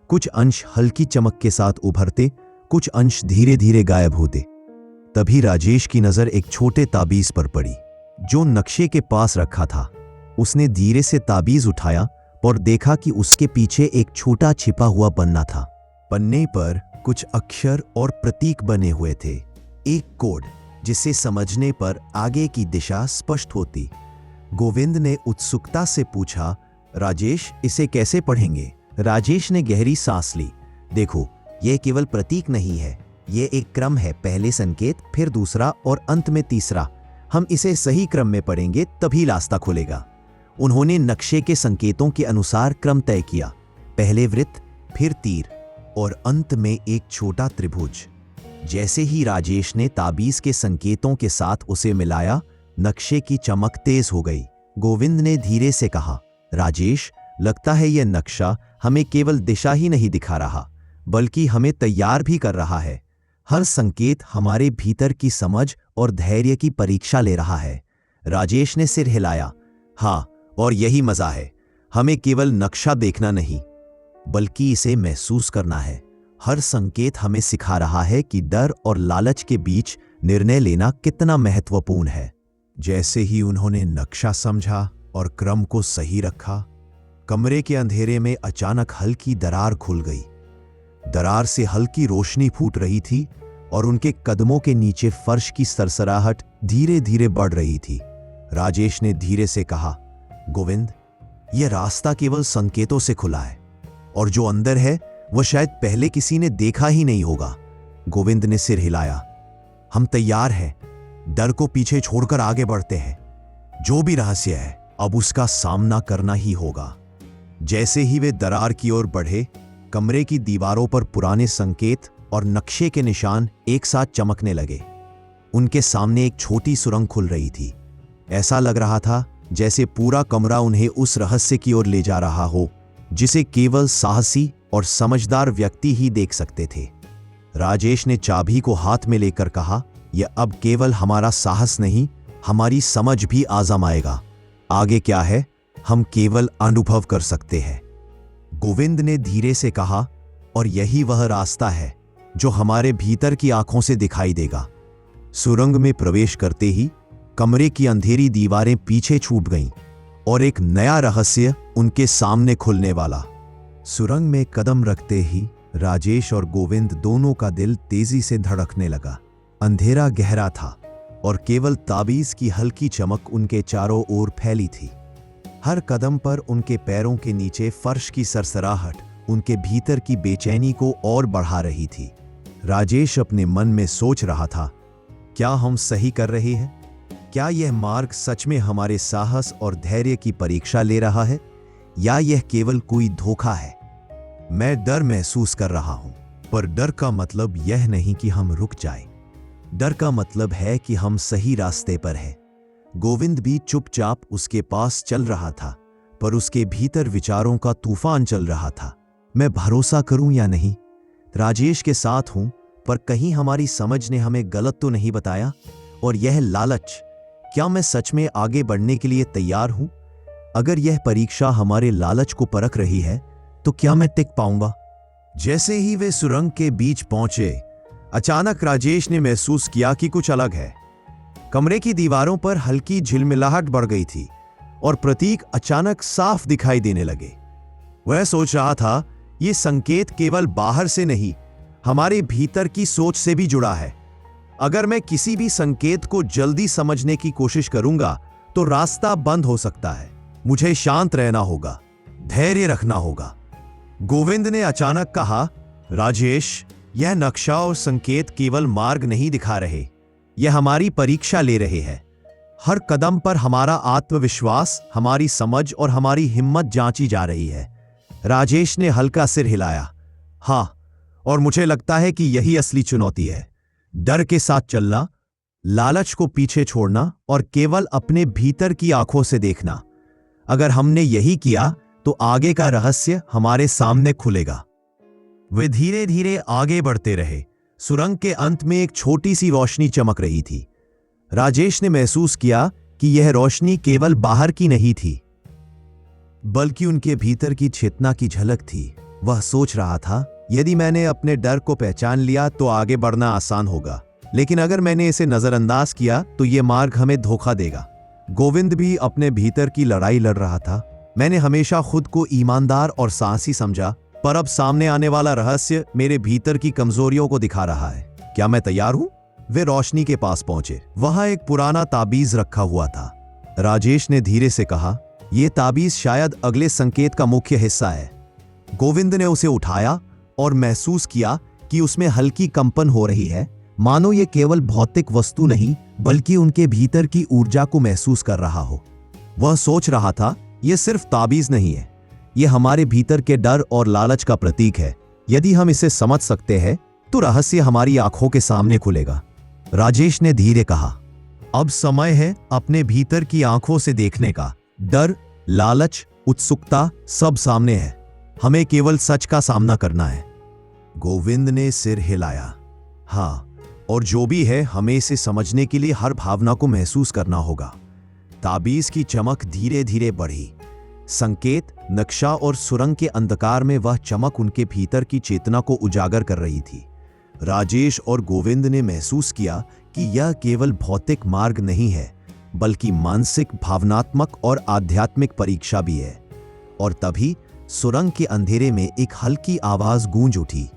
कुछ अंश हल्की चमक के साथ उभरते, कुछ अंश धीरे धीरे गायब होते। तभी राजेश की नजर एक छोटे ताबीज पर पड़ी, जो नक्शे के पास रखा था। उसने धीरे से ताबीज उठाया और देखा कि उसके पीछे एक छोटा छिपा हुआ पन्ना था। पन्ने पर कुछ अक्षर और प्रतीक बने हुए थे, एक कोड जिसे समझने पर आगे की दिशा स्पष्ट होती। गोविंद ने उत्सुकता से पूछा, राजेश, इसे कैसे पढ़ेंगे? राजेश ने गहरी सांस ली। देखो, यह केवल प्रतीक नहीं है, यह एक क्रम है। पहले संकेत, फिर दूसरा और अंत में तीसरा। हम इसे सही क्रम में पढ़ेंगे तभी रास्ता खुलेगा। उन्होंने नक्शे के संकेतों के अनुसार क्रम तय किया। पहले वृत्त, फिर तीर और अंत में एक छोटा त्रिभुज। जैसे ही राजेश ने ताबीज के संकेतों के साथ उसे मिलाया, नक्शे की चमक तेज हो गई। गोविंद ने धीरे से कहा, राजेश, लगता है यह नक्शा हमें केवल दिशा ही नहीं दिखा रहा, बल्कि हमें तैयार भी कर रहा है। हर संकेत हमारे भीतर की समझ और धैर्य की परीक्षा ले रहा है। राजेश ने सिर हिलाया। हाँ, और यही मजा है। हमें केवल नक्शा देखना नहीं, बल्कि इसे महसूस करना है। हर संकेत हमें सिखा रहा है कि डर और लालच के बीच निर्णय लेना कितना महत्वपूर्ण है। जैसे ही उन्होंने नक्शा समझा और क्रम को सही रखा, कमरे के अंधेरे में अचानक हल्की दरार खुल गई। दरार से हल्की रोशनी फूट रही थी और उनके कदमों के नीचे फर्श की सरसराहट धीरे धीरे बढ़ रही थी। राजेश ने धीरे से कहा, गोविंद, यह रास्ता केवल संकेतों से खुला है, और जो अंदर है वह शायद पहले किसी ने देखा ही नहीं होगा। गोविंद ने सिर हिलाया। हम तैयार हैं। डर को पीछे छोड़कर आगे बढ़ते हैं। जो भी रहस्य है, अब उसका सामना करना ही होगा। जैसे ही वे दरार की ओर बढ़े, कमरे की दीवारों पर पुराने संकेत और नक्शे के निशान एक साथ चमकने लगे। उनके सामने एक छोटी सुरंग खुल रही थी। ऐसा लग रहा था जैसे पूरा कमरा उन्हें उस रहस्य की ओर ले जा रहा हो जिसे केवल साहसी और समझदार व्यक्ति ही देख सकते थे। राजेश ने चाबी को हाथ में लेकर कहा, यह अब केवल हमारा साहस नहीं, हमारी समझ भी आजमाएगा। आगे क्या है, हम केवल अनुभव कर सकते हैं। गोविंद ने धीरे से कहा, और यही वह रास्ता है जो हमारे भीतर की आंखों से दिखाई देगा। सुरंग में प्रवेश करते ही कमरे की अंधेरी दीवारें पीछे छूट गईं और एक नया रहस्य उनके सामने खुलने वाला। सुरंग में कदम रखते ही राजेश और गोविंद दोनों का दिल तेजी से धड़कने लगा। अंधेरा गहरा था और केवल ताबीज की हल्की चमक उनके चारों ओर फैली थी। हर कदम पर उनके पैरों के नीचे फर्श की सरसराहट उनके भीतर की बेचैनी को और बढ़ा रही थी। राजेश अपने मन में सोच रहा था, क्या हम सही कर रहे हैं? क्या यह मार्ग सच में हमारे साहस और धैर्य की परीक्षा ले रहा है, या यह केवल कोई धोखा है? मैं डर महसूस कर रहा हूं, पर डर का मतलब यह नहीं कि हम रुक जाएं। डर का मतलब है कि हम सही रास्ते पर हैं। गोविंद भी चुपचाप उसके पास चल रहा था, पर उसके भीतर विचारों का तूफान चल रहा था। मैं भरोसा करूं या नहीं? राजेश के साथ हूं, पर कहीं हमारी समझ ने हमें गलत तो नहीं बताया? और यह लालच, क्या मैं सच में आगे बढ़ने के लिए तैयार हूं? अगर यह परीक्षा हमारे लालच को परख रही है, तो क्या मैं टिक पाऊंगा? जैसे ही वे सुरंग के बीच पहुंचे, अचानक राजेश ने महसूस किया कि कुछ अलग है। कमरे की दीवारों पर हल्की झिलमिलाहट बढ़ गई थी और प्रतीक अचानक साफ दिखाई देने लगे। वह सोच रहा था, यह संकेत केवल बाहर से नहीं, हमारे भीतर की सोच से भी जुड़ा है। अगर मैं किसी भी संकेत को जल्दी समझने की कोशिश करूंगा, तो रास्ता बंद हो सकता है। मुझे शांत रहना होगा, धैर्य रखना होगा। गोविंद ने अचानक कहा, राजेश, यह नक्शा और संकेत केवल मार्ग नहीं दिखा रहे, यह हमारी परीक्षा ले रहे हैं। हर कदम पर हमारा आत्मविश्वास, हमारी समझ और हमारी हिम्मत जांची जा रही है। राजेश ने हल्का सिर हिलाया। हाँ, और मुझे लगता है कि यही असली चुनौती है। डर के साथ चलना, लालच को पीछे छोड़ना और केवल अपने भीतर की आंखों से देखना। अगर हमने यही किया, तो आगे का रहस्य हमारे सामने खुलेगा। वे धीरे धीरे आगे बढ़ते रहे। सुरंग के अंत में एक छोटी सी रोशनी चमक रही थी। राजेश ने महसूस किया कि यह रोशनी केवल बाहर की नहीं थी, बल्कि उनके भीतर की चेतना की झलक थी। वह सोच रहा था, यदि मैंने अपने डर को पहचान लिया तो आगे बढ़ना आसान होगा, लेकिन अगर मैंने इसे नजरअंदाज किया तो यह मार्ग हमें धोखा देगा। गोविंद भी अपने भीतर की लड़ाई लड़ रहा था। मैंने हमेशा खुद को ईमानदार और साहसी समझा, पर अब सामने आने वाला रहस्य मेरे भीतर की कमजोरियों को दिखा रहा है। क्या मैं तैयार हूं? वे रोशनी के पास पहुंचे। वहां एक पुराना ताबीज रखा हुआ था। राजेश ने धीरे से कहा, यह ताबीज शायद अगले संकेत का मुख्य हिस्सा है। गोविंद ने उसे उठाया और महसूस किया कि उसमें हल्की कंपन हो रही है, मानो ये केवल भौतिक वस्तु नहीं, बल्कि उनके भीतर की ऊर्जा को महसूस कर रहा हो। वह सोच रहा था, यह सिर्फ ताबीज नहीं है, यह हमारे भीतर के डर और लालच का प्रतीक है। यदि हम इसे समझ सकते हैं, तो रहस्य हमारी आंखों के सामने खुलेगा। राजेश ने धीरे कहा, अब समय है अपने भीतर की आंखों से देखने का। डर, लालच, उत्सुकता सब सामने है, हमें केवल सच का सामना करना है। गोविंद ने सिर हिलाया। हाँ, और जो भी है, हमें इसे समझने के लिए हर भावना को महसूस करना होगा। ताबीज की चमक धीरे धीरे बढ़ी। संकेत, नक्शा और सुरंग के अंधकार में वह चमक उनके भीतर की चेतना को उजागर कर रही थी। राजेश और गोविंद ने महसूस किया कि यह केवल भौतिक मार्ग नहीं है, बल्कि मानसिक, भावनात्मक और आध्यात्मिक परीक्षा भी है। और तभी सुरंग के अंधेरे में एक हल्की आवाज गूंज उठी,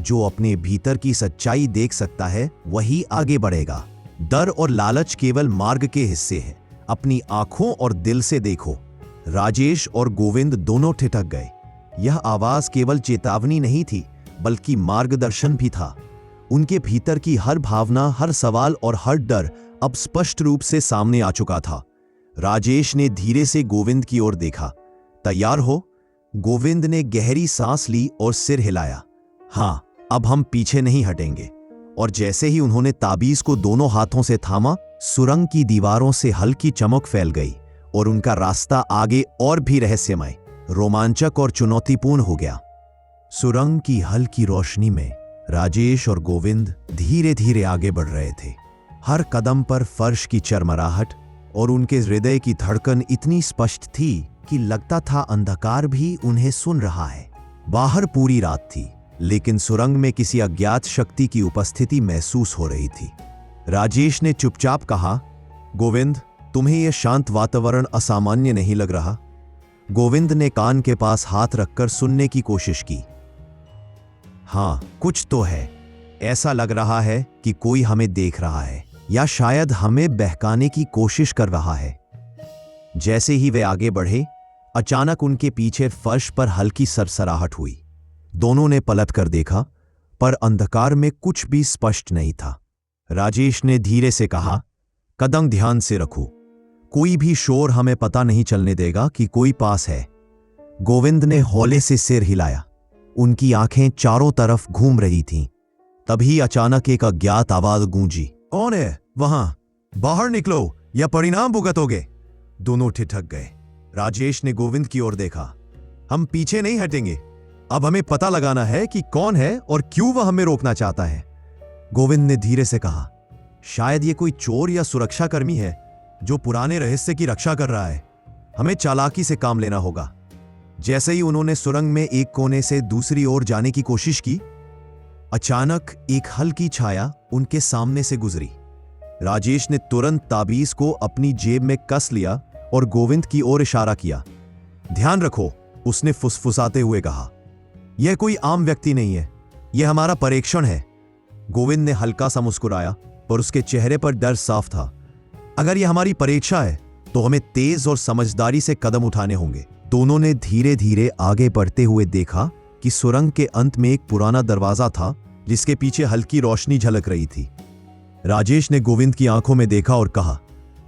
जो अपने भीतर की सच्चाई देख सकता है वही आगे बढ़ेगा। डर और लालच केवल मार्ग के हिस्से हैं, अपनी आंखों और दिल से देखो। राजेश और गोविंद दोनों ठिठक गए। यह आवाज केवल चेतावनी नहीं थी, बल्कि मार्गदर्शन भी था। उनके भीतर की हर भावना, हर सवाल और हर डर अब स्पष्ट रूप से सामने आ चुका था। राजेश ने धीरे से गोविंद की ओर देखा। तैयार हो? गोविंद ने गहरी सांस ली और सिर हिलाया। हाँ, अब हम पीछे नहीं हटेंगे। और जैसे ही उन्होंने ताबीज को दोनों हाथों से थामा, सुरंग की दीवारों से हल्की चमक फैल गई और उनका रास्ता आगे और भी रहस्यमय, रोमांचक और चुनौतीपूर्ण हो गया। सुरंग की हल्की रोशनी में राजेश और गोविंद धीरे धीरे आगे बढ़ रहे थे। हर कदम पर फर्श की चरमराहट और उनके हृदय की धड़कन इतनी स्पष्ट थी कि लगता था अंधकार भी उन्हें सुन रहा है। बाहर पूरी रात थी, लेकिन सुरंग में किसी अज्ञात शक्ति की उपस्थिति महसूस हो रही थी। राजेश ने चुपचाप कहा, गोविंद, तुम्हें यह शांत वातावरण असामान्य नहीं लग रहा? गोविंद ने कान के पास हाथ रखकर सुनने की कोशिश की। हाँ, कुछ तो है। ऐसा लग रहा है कि कोई हमें देख रहा है, या शायद हमें बहकाने की कोशिश कर रहा है। जैसे ही वे आगे बढ़े, अचानक उनके पीछे फर्श पर हल्की सरसराहट हुई। दोनों ने पलट कर देखा, पर अंधकार में कुछ भी स्पष्ट नहीं था। राजेश ने धीरे से कहा, कदम ध्यान से रखो, कोई भी शोर हमें पता नहीं चलने देगा कि कोई पास है। गोविंद ने हौले से सिर हिलाया। उनकी आंखें चारों तरफ घूम रही थीं। तभी अचानक एक अज्ञात आवाज गूंजी, कौन है वहां? बाहर निकलो या परिणाम भुगतोगे। दोनों ठिठक गए। राजेश ने गोविंद की ओर देखा। हम पीछे नहीं हटेंगे, अब हमें पता लगाना है कि कौन है और क्यों वह हमें रोकना चाहता है। गोविंद ने धीरे से कहा, शायद ये कोई चोर या सुरक्षाकर्मी है जो पुराने रहस्य की रक्षा कर रहा है। हमें चालाकी से काम लेना होगा। जैसे ही उन्होंने सुरंग में एक कोने से दूसरी ओर जाने की कोशिश की, अचानक एक हल्की छाया उनके सामने से गुजरी। राजेश ने तुरंत ताबीज को अपनी जेब में कस लिया और गोविंद की ओर इशारा किया। ध्यान रखो, उसने फुसफुसाते हुए कहा, यह कोई आम व्यक्ति नहीं है, यह हमारा परीक्षण है। गोविंद ने हल्का सा मुस्कुराया पर उसके चेहरे पर डर साफ था। अगर यह हमारी परीक्षा है तो हमें तेज और समझदारी से कदम उठाने होंगे। दोनों ने धीरे धीरे आगे बढ़ते हुए देखा कि सुरंग के अंत में एक पुराना दरवाजा था जिसके पीछे हल्की रोशनी झलक रही थी। राजेश ने गोविंद की आंखों में देखा और कहा,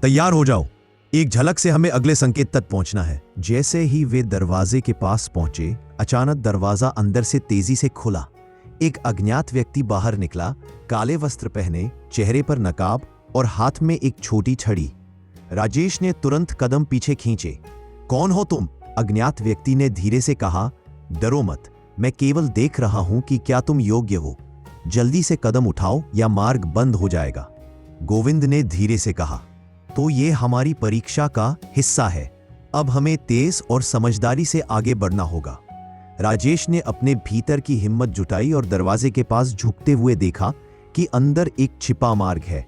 तैयार हो जाओ, एक झलक से हमें अगले संकेत तक पहुंचना है। जैसे ही वे दरवाजे के पास पहुंचे, अचानक दरवाजा अंदर से तेजी से खुला। एक अज्ञात व्यक्ति बाहर निकला, काले वस्त्र पहने, चेहरे पर नकाब और हाथ में एक छोटी छड़ी। राजेश ने तुरंत कदम पीछे खींचे। कौन हो तुम? अज्ञात व्यक्ति ने धीरे से कहा, डरो मत, मैं केवल देख रहा हूं कि क्या तुम योग्य हो। जल्दी से कदम उठाओ या मार्ग बंद हो जाएगा। गोविंद ने धीरे से कहा, तो ये हमारी परीक्षा का हिस्सा है, अब हमें तेज और समझदारी से आगे बढ़ना होगा। राजेश ने अपने भीतर की हिम्मत जुटाई और दरवाजे के पास झुकते हुए देखा कि अंदर एक छिपा मार्ग है।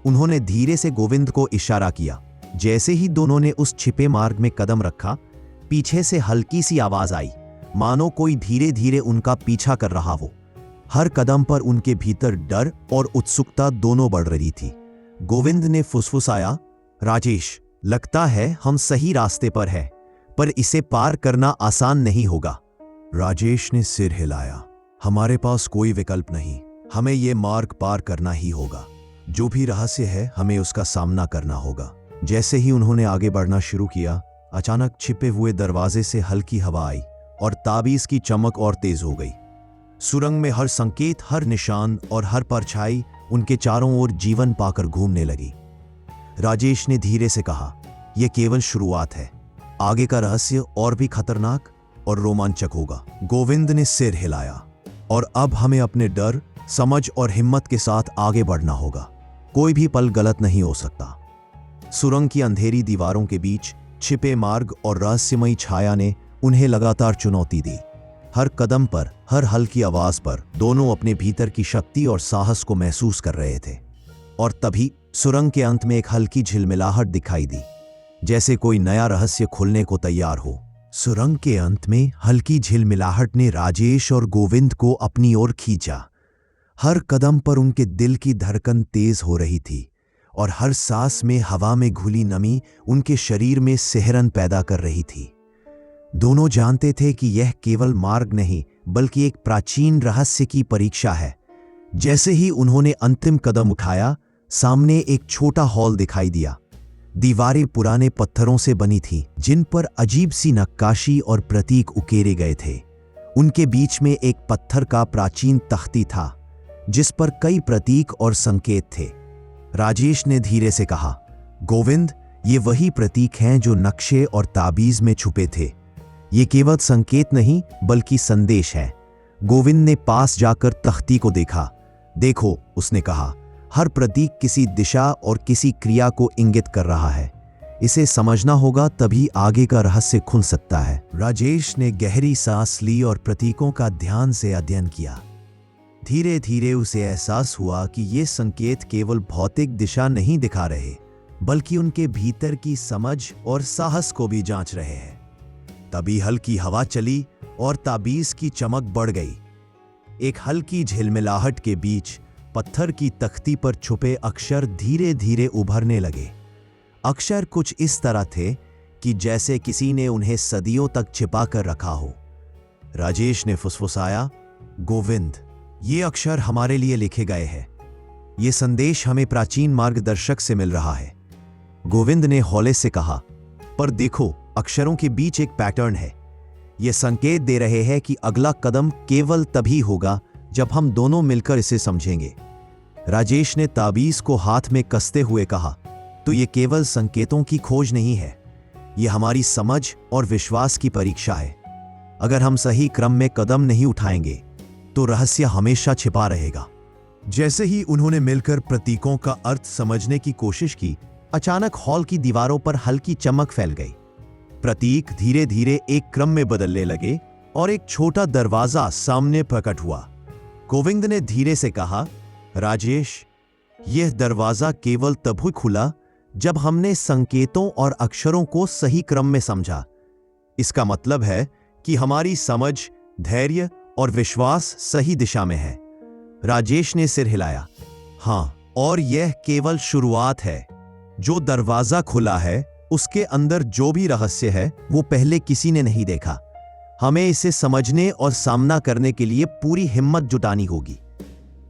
उन्होंने धीरे से गोविंद को इशारा किया। जैसे ही दोनों ने उस छिपे मार्ग में कदम रखा, पीछे से हल्की सी आवाज आई, मानो कोई धीरे धीरे उनका पीछा कर रहा हो। हर कदम पर उनके भीतर डर और उत्सुकता दोनों बढ़ रही थी। गोविंद ने फुसफुसाया, राजेश, लगता है हम सही रास्ते पर हैं, पर इसे पार करना आसान नहीं होगा। राजेश ने सिर हिलाया, हमारे पास कोई विकल्प नहीं, हमें यह मार्ग पार करना ही होगा। जो भी रहस्य है, हमें उसका सामना करना होगा। जैसे ही उन्होंने आगे बढ़ना शुरू किया, अचानक छिपे हुए दरवाजे से हल्की हवा आई और ताबीज की चमक और तेज हो गई। सुरंग में हर संकेत, हर निशान और हर परछाई उनके चारों ओर जीवन पाकर घूमने लगी। राजेश ने धीरे से कहा, यह केवल शुरुआत है, आगे का रहस्य और भी खतरनाक और रोमांचक होगा। गोविंद ने सिर हिलाया, और अब हमें अपने डर, समझ और हिम्मत के साथ आगे बढ़ना होगा। कोई भी पल गलत नहीं हो सकता। सुरंग की अंधेरी दीवारों के बीच छिपे मार्ग और रहस्यमयी छाया ने उन्हें लगातार चुनौती दी। हर कदम पर, हर हल्की आवाज पर दोनों अपने भीतर की शक्ति और साहस को महसूस कर रहे थे। और तभी सुरंग के अंत में एक हल्की झिलमिलाहट दिखाई दी, जैसे कोई नया रहस्य खुलने को तैयार हो। सुरंग के अंत में हल्की झिलमिलाहट ने राजेश और गोविंद को अपनी ओर खींचा। हर कदम पर उनके दिल की धड़कन तेज हो रही थी और हर सांस में हवा में घुली नमी उनके शरीर में सिहरन पैदा कर रही थी। दोनों जानते थे कि यह केवल मार्ग नहीं, बल्कि एक प्राचीन रहस्य की परीक्षा है। जैसे ही उन्होंने अंतिम कदम उठाया, सामने एक छोटा हॉल दिखाई दिया। दीवारें पुराने पत्थरों से बनी थीं, जिन पर अजीब सी नक्काशी और प्रतीक उकेरे गए थे। उनके बीच में एक पत्थर का प्राचीन तख्ती था, जिस पर कई प्रतीक और संकेत थे। राजेश ने धीरे से कहा, गोविंद, ये वही प्रतीक हैं जो नक्शे और ताबीज में छुपे थे। ये केवल संकेत नहीं, बल्कि संदेश है। गोविंद ने पास जाकर तख्ती को देखा। देखो, उसने कहा, हर प्रतीक किसी दिशा और किसी क्रिया को इंगित कर रहा है। इसे समझना होगा, तभी आगे का रहस्य खुल सकता है। राजेश ने गहरी सांस ली और प्रतीकों का ध्यान से अध्ययन किया। धीरे धीरे उसे एहसास हुआ कि ये संकेत केवल भौतिक दिशा नहीं दिखा रहे, बल्कि उनके भीतर की समझ और साहस को भी जांच रहे हैं। तभी हल्की हवा चली और ताबीज की चमक बढ़ गई। एक हल्की झिलमिलाहट के बीच पत्थर की तख्ती पर छुपे अक्षर धीरे धीरे उभरने लगे। अक्षर कुछ इस तरह थे कि जैसे किसी ने उन्हें सदियों तक छिपा कर रखा हो। राजेश ने फुसफुसाया, गोविंद, ये अक्षर हमारे लिए लिखे गए हैं। ये संदेश हमें प्राचीन मार्गदर्शक से मिल रहा है। गोविंद ने हौले से कहा, पर देखो, अक्षरों के बीच एक पैटर्न है। ये संकेत दे रहे हैं कि अगला कदम केवल तभी होगा जब हम दोनों मिलकर इसे समझेंगे। राजेश ने ताबीज को हाथ में कसते हुए कहा, तो ये केवल संकेतों की खोज नहीं है, ये हमारी समझ और विश्वास की परीक्षा है। अगर हम सही क्रम में कदम नहीं उठाएंगे तो रहस्य हमेशा छिपा रहेगा। जैसे ही उन्होंने मिलकर प्रतीकों का अर्थ समझने की कोशिश की, अचानक हॉल की दीवारों पर हल्की चमक फैल गई। प्रतीक धीरे धीरे एक क्रम में बदलने लगे और एक छोटा दरवाजा सामने प्रकट हुआ। गोविंद ने धीरे से कहा, राजेश, यह दरवाजा केवल तभी खुला जब हमने संकेतों और अक्षरों को सही क्रम में समझा। इसका मतलब है कि हमारी समझ, धैर्य और विश्वास सही दिशा में है। राजेश ने सिर हिलाया। हां, और यह केवल शुरुआत है। जो दरवाजा खुला है उसके अंदर जो भी रहस्य है वो पहले किसी ने नहीं देखा। हमें इसे समझने और सामना करने के लिए पूरी हिम्मत जुटानी होगी।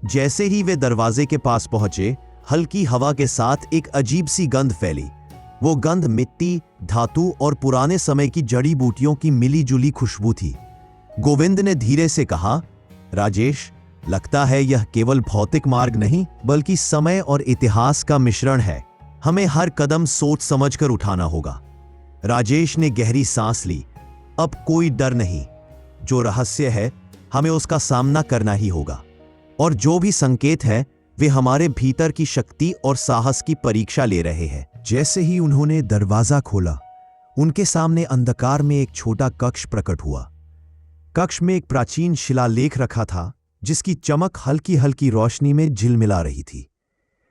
जैसे ही वे दरवाजे के पास पहुंचे, हल्की हवा के साथ एक अजीब सी गंध फैली। वो गंध मिट्टी, धातु और पुराने समय की जड़ी बूटियों की मिली जुली खुशबू थी। गोविंद ने धीरे से कहा, राजेश, लगता है यह केवल भौतिक मार्ग नहीं बल्कि समय और इतिहास का मिश्रण है। हमें हर कदम सोच समझकर उठाना होगा। राजेश ने गहरी सांस ली। अब कोई डर नहीं। जो रहस्य है हमें उसका सामना करना ही होगा, और जो भी संकेत है वे हमारे भीतर की शक्ति और साहस की परीक्षा ले रहे हैं। जैसे ही उन्होंने दरवाजा खोला, उनके सामने अंधकार में एक छोटा कक्ष प्रकट हुआ। कक्ष में एक प्राचीन शिलालेख रखा था जिसकी चमक हल्की हल्की रोशनी में झिलमिला रही थी।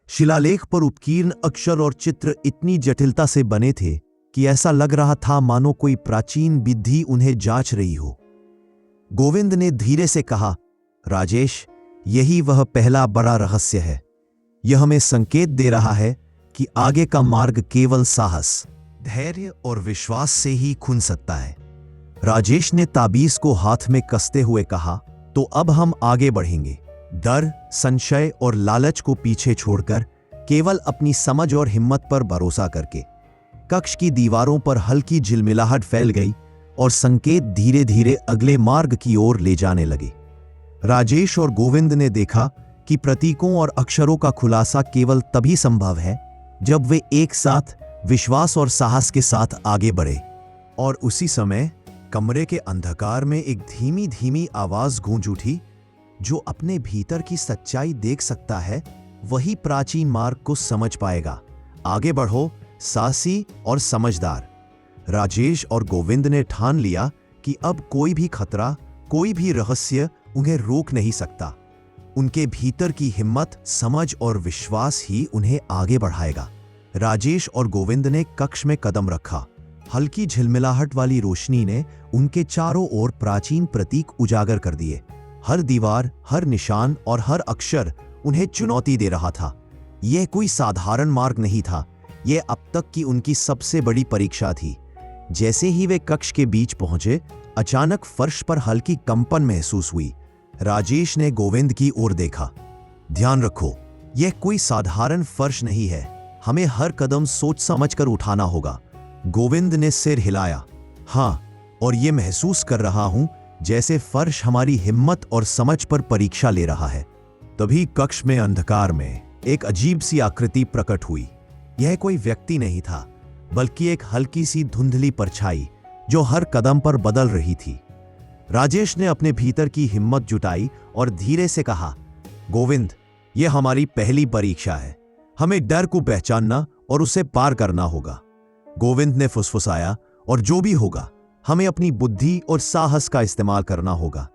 शिलालेख पर उत्कीर्ण अक्षर और चित्र इतनी जटिलता से बने थे कि ऐसा लग रहा था मानो कोई प्राचीन विधि उन्हें जांच रही हो। गोविंद ने धीरे से कहा, राजेश, यही वह पहला बड़ा रहस्य है। यह हमें संकेत दे रहा है कि आगे का मार्ग केवल साहस, धैर्य और विश्वास से ही खुल सकता है। राजेश ने ताबीज को हाथ में कसते हुए कहा, तो अब हम आगे बढ़ेंगे। डर, संशय और लालच को पीछे छोड़कर केवल अपनी समझ और हिम्मत पर भरोसा करके। कक्ष की दीवारों पर हल्की झिलमिलाहट फैल गई और संकेत धीरे धीरे अगले मार्ग की ओर ले जाने लगे। राजेश और गोविंद ने देखा कि प्रतीकों और अक्षरों का खुलासा केवल तभी संभव है जब वे एक साथ विश्वास और साहस के साथ आगे बढ़े। और उसी समय कमरे के अंधकार में एक धीमी धीमी आवाज गूंज उठी, जो अपने भीतर की सच्चाई देख सकता है वही प्राचीन मार्ग को समझ पाएगा। आगे बढ़ो, साहसी और समझदार। राजेश और गोविंद ने ठान लिया कि अब कोई भी खतरा, कोई भी रहस्य उन्हें रोक नहीं सकता। उनके भीतर की हिम्मत, समझ और विश्वास ही उन्हें आगे बढ़ाएगा। राजेश और गोविंद ने कक्ष में कदम रखा। हल्की झिलमिलाहट वाली रोशनी ने उनके चारों ओर प्राचीन प्रतीक उजागर कर दिए। हर दीवार, हर निशान और हर अक्षर उन्हें चुनौती दे रहा था। यह कोई साधारण मार्ग नहीं था, यह अब तक की उनकी सबसे बड़ी परीक्षा थी। जैसे ही वे कक्ष के बीच पहुंचे, अचानक फर्श पर हल्की कंपन महसूस हुई। राजेश ने गोविंद की ओर देखा। ध्यान रखो, यह कोई साधारण फर्श नहीं है, हमें हर कदम सोच समझकर उठाना होगा। गोविंद ने सिर हिलाया। हां, और यह महसूस कर रहा हूं जैसे फर्श हमारी हिम्मत और समझ पर परीक्षा ले रहा है। तभी कक्ष में अंधकार में एक अजीब सी आकृति प्रकट हुई। यह कोई व्यक्ति नहीं था, बल्कि एक हल्की सी धुंधली परछाई जो हर कदम पर बदल रही थी। राजेश ने अपने भीतर की हिम्मत जुटाई और धीरे से कहा, गोविंद, यह हमारी पहली परीक्षा है। हमें डर को पहचानना और उसे पार करना होगा। गोविंद ने फुसफुसाया, और जो भी होगा हमें अपनी बुद्धि और साहस का इस्तेमाल करना होगा।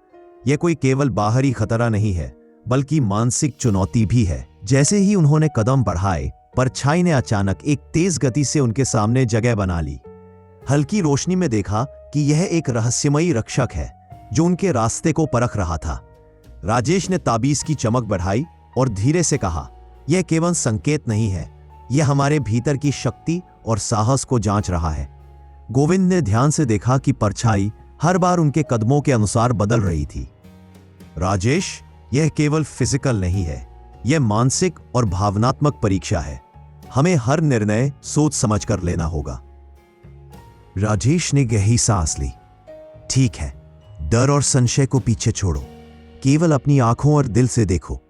यह कोई केवल बाहरी खतरा नहीं है, बल्कि मानसिक चुनौती भी है। जैसे ही उन्होंने कदम बढ़ाए, परछाई ने अचानक एक तेज गति से उनके सामने जगह बना ली। हल्की रोशनी में देखा कि यह एक रहस्यमयी रक्षक है जो उनके रास्ते को परख रहा था। राजेश ने ताबीज की चमक बढ़ाई और धीरे से कहा, यह केवल संकेत नहीं है, यह हमारे भीतर की शक्ति और साहस को जांच रहा है। गोविंद ने ध्यान से देखा कि परछाई हर बार उनके कदमों के अनुसार बदल रही थी। राजेश, यह केवल फिजिकल नहीं है, यह मानसिक और भावनात्मक परीक्षा है। हमें हर निर्णय सोच समझ कर लेना होगा। राजेश ने गहरी सांस ली। ठीक है, डर और संशय को पीछे छोड़ो, केवल अपनी आंखों और दिल से देखो।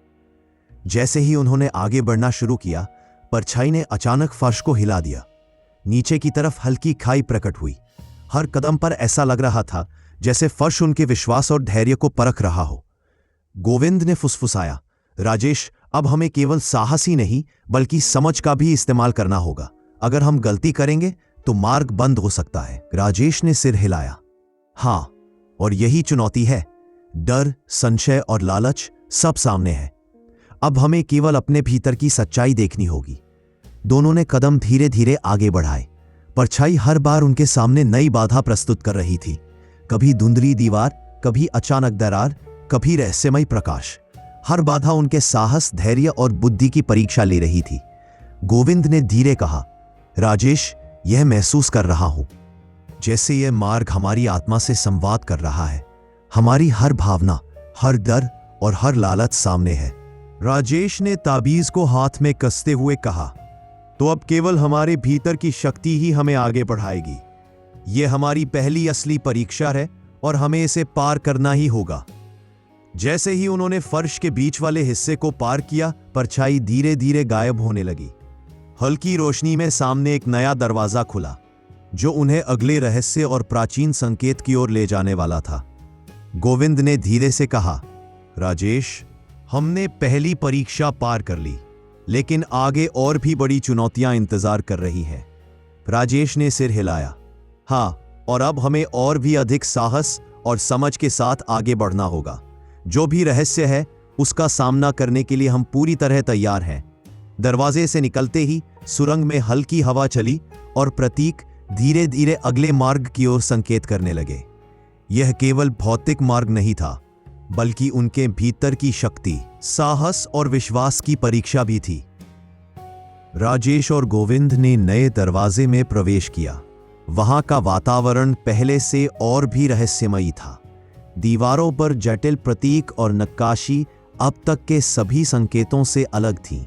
जैसे ही उन्होंने आगे बढ़ना शुरू किया, परछाई ने अचानक फर्श को हिला दिया। नीचे की तरफ हल्की खाई प्रकट हुई। हर कदम पर ऐसा लग रहा था जैसे फर्श उनके विश्वास और धैर्य को परख रहा हो। गोविंद ने फुसफुसाया, राजेश, अब हमें केवल साहस ही नहीं बल्कि समझ का भी इस्तेमाल करना होगा। अगर हम गलती करेंगे तो मार्ग बंद हो सकता है। राजेश ने सिर हिलाया। हाँ, और यही चुनौती है। डर, संशय और लालच सब सामने है। अब हमें केवल अपने भीतर की सच्चाई देखनी होगी। दोनों ने कदम धीरे धीरे आगे बढ़ाए। परछाई हर बार उनके सामने नई बाधा प्रस्तुत कर रही थी। कभी धुंधली दीवार, कभी अचानक दरार, कभी रहस्यमय प्रकाश। हर बाधा उनके साहस, धैर्य और बुद्धि की परीक्षा ले रही थी। गोविंद ने धीरे कहा, राजेश, यह महसूस कर रहा हूं जैसे यह मार्ग हमारी आत्मा से संवाद कर रहा है। हमारी हर भावना, हर डर और हर लालच सामने है। राजेश ने ताबीज को हाथ में कसते हुए कहा, तो अब केवल हमारे भीतर की शक्ति ही हमें आगे बढ़ाएगी। यह हमारी पहली असली परीक्षा है और हमें इसे पार करना ही होगा। जैसे ही उन्होंने फर्श के बीच वाले हिस्से को पार किया, परछाई धीरे धीरे गायब होने लगी। हल्की रोशनी में सामने एक नया दरवाजा खुला, जो उन्हें अगले रहस्य और प्राचीन संकेत की ओर ले जाने वाला था। गोविंद ने धीरे से कहा, राजेश, हमने पहली परीक्षा पार कर ली, लेकिन आगे और भी बड़ी चुनौतियां इंतजार कर रही हैं। राजेश ने सिर हिलाया। हाँ, और अब हमें और भी अधिक साहस और समझ के साथ आगे बढ़ना होगा। जो भी रहस्य है, उसका सामना करने के लिए हम पूरी तरह तैयार हैं। दरवाजे से निकलते ही सुरंग में हल्की हवा चली और प्रतीक धीरे धीरे अगले मार्ग की ओर संकेत करने लगे। यह केवल भौतिक मार्ग नहीं था, बल्कि उनके भीतर की शक्ति, साहस और विश्वास की परीक्षा भी थी। राजेश और गोविंद ने नए दरवाजे में प्रवेश किया। वहां का वातावरण पहले से और भी रहस्यमयी था। दीवारों पर जटिल प्रतीक और नक्काशी अब तक के सभी संकेतों से अलग थी।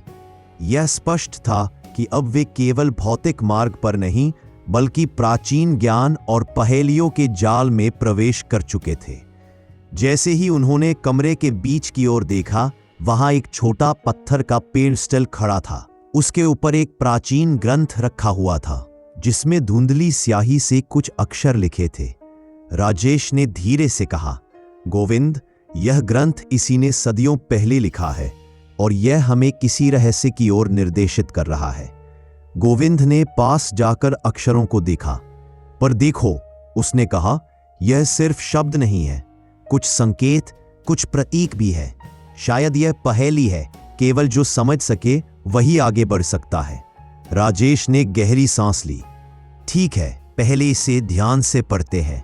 यह स्पष्ट था कि अब वे केवल भौतिक मार्ग पर नहीं, बल्कि प्राचीन ज्ञान और पहेलियों के जाल में प्रवेश कर चुके थे। जैसे ही उन्होंने कमरे के बीच की ओर देखा, वहां एक छोटा पत्थर का पेडस्टल खड़ा था। उसके ऊपर एक प्राचीन ग्रंथ रखा हुआ था, जिसमें धुंधली स्याही से कुछ अक्षर लिखे थे। राजेश ने धीरे से कहा, गोविंद, यह ग्रंथ इसी ने सदियों पहले लिखा है और यह हमें किसी रहस्य की ओर निर्देशित कर रहा है। गोविंद ने पास जाकर अक्षरों को देखा। पर देखो, उसने कहा, यह सिर्फ शब्द नहीं है, कुछ संकेत, कुछ प्रतीक भी है। शायद यह पहेली है, केवल जो समझ सके वही आगे बढ़ सकता है। राजेश ने गहरी सांस ली। ठीक है, पहले इसे ध्यान से पढ़ते हैं।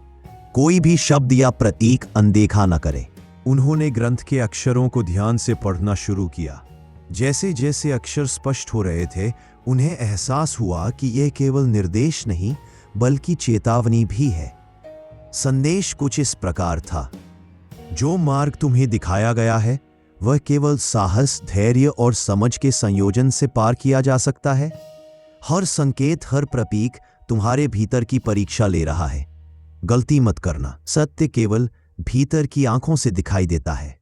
कोई भी शब्द या प्रतीक अनदेखा न करे। उन्होंने ग्रंथ के अक्षरों को ध्यान से पढ़ना शुरू किया। जैसे जैसे अक्षर स्पष्ट हो रहे थे, उन्हें एहसास हुआ कि यह केवल निर्देश नहीं, बल्कि चेतावनी भी है। संदेश कुछ इस प्रकार था, जो मार्ग तुम्हें दिखाया गया है, वह केवल साहस, धैर्य और समझ के संयोजन से पार किया जा सकता है। हर संकेत, हर प्रतीक तुम्हारे भीतर की परीक्षा ले रहा है। गलती मत करना, सत्य केवल भीतर की आंखों से दिखाई देता है।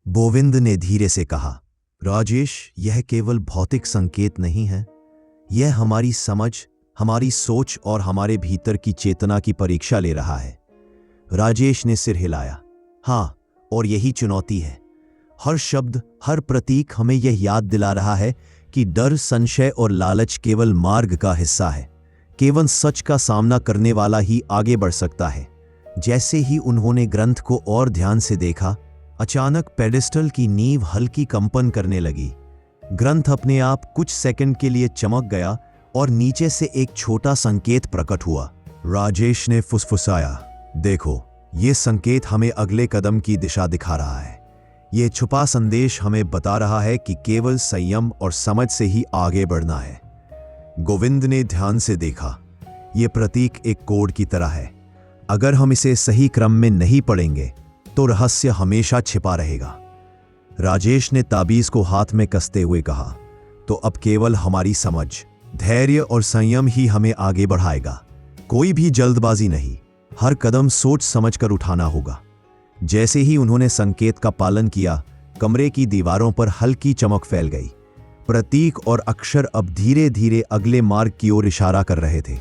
गोविंद ने धीरे से कहा, राजेश, यह केवल भौतिक संकेत नहीं है, यह हमारी समझ, हमारी सोच और हमारे भीतर की चेतना की परीक्षा ले रहा है। राजेश ने सिर हिलाया। हाँ, और यही चुनौती है। हर शब्द, हर प्रतीक हमें यह याद दिला रहा है कि डर, संशय और लालच केवल मार्ग का हिस्सा है। केवल सच का सामना करने वाला ही आगे बढ़ सकता है। जैसे ही उन्होंने ग्रंथ को और ध्यान से देखा, अचानक पेडेस्टल की नींव हल्की कंपन करने लगी। ग्रंथ अपने आप कुछ सेकंड के लिए चमक गया और नीचे से एक छोटा संकेत प्रकट हुआ। राजेश ने फुसफुसाया, देखो, ये संकेत हमें अगले कदम की दिशा दिखा रहा है। ये छुपा संदेश हमें बता रहा है कि केवल संयम और समझ से ही आगे बढ़ना है। गोविंद ने ध्यान से देखा। ये प्रतीक एक कोड की तरह है। अगर हम इसे सही क्रम में नहीं पढ़ेंगे, तो रहस्य हमेशा छिपा रहेगा। राजेश ने ताबीज को हाथ में कसते हुए कहा, तो अब केवल हमारी समझ, धैर्य और संयम ही हमें आगे बढ़ाएगा। कोई भी जल्दबाजी नहीं, हर कदम सोच समझकर उठाना होगा। जैसे ही उन्होंने संकेत का पालन किया, कमरे की दीवारों पर हल्की चमक फैल गई। प्रतीक और अक्षर अब धीरे धीरे अगले मार्ग की ओर इशारा कर रहे थे।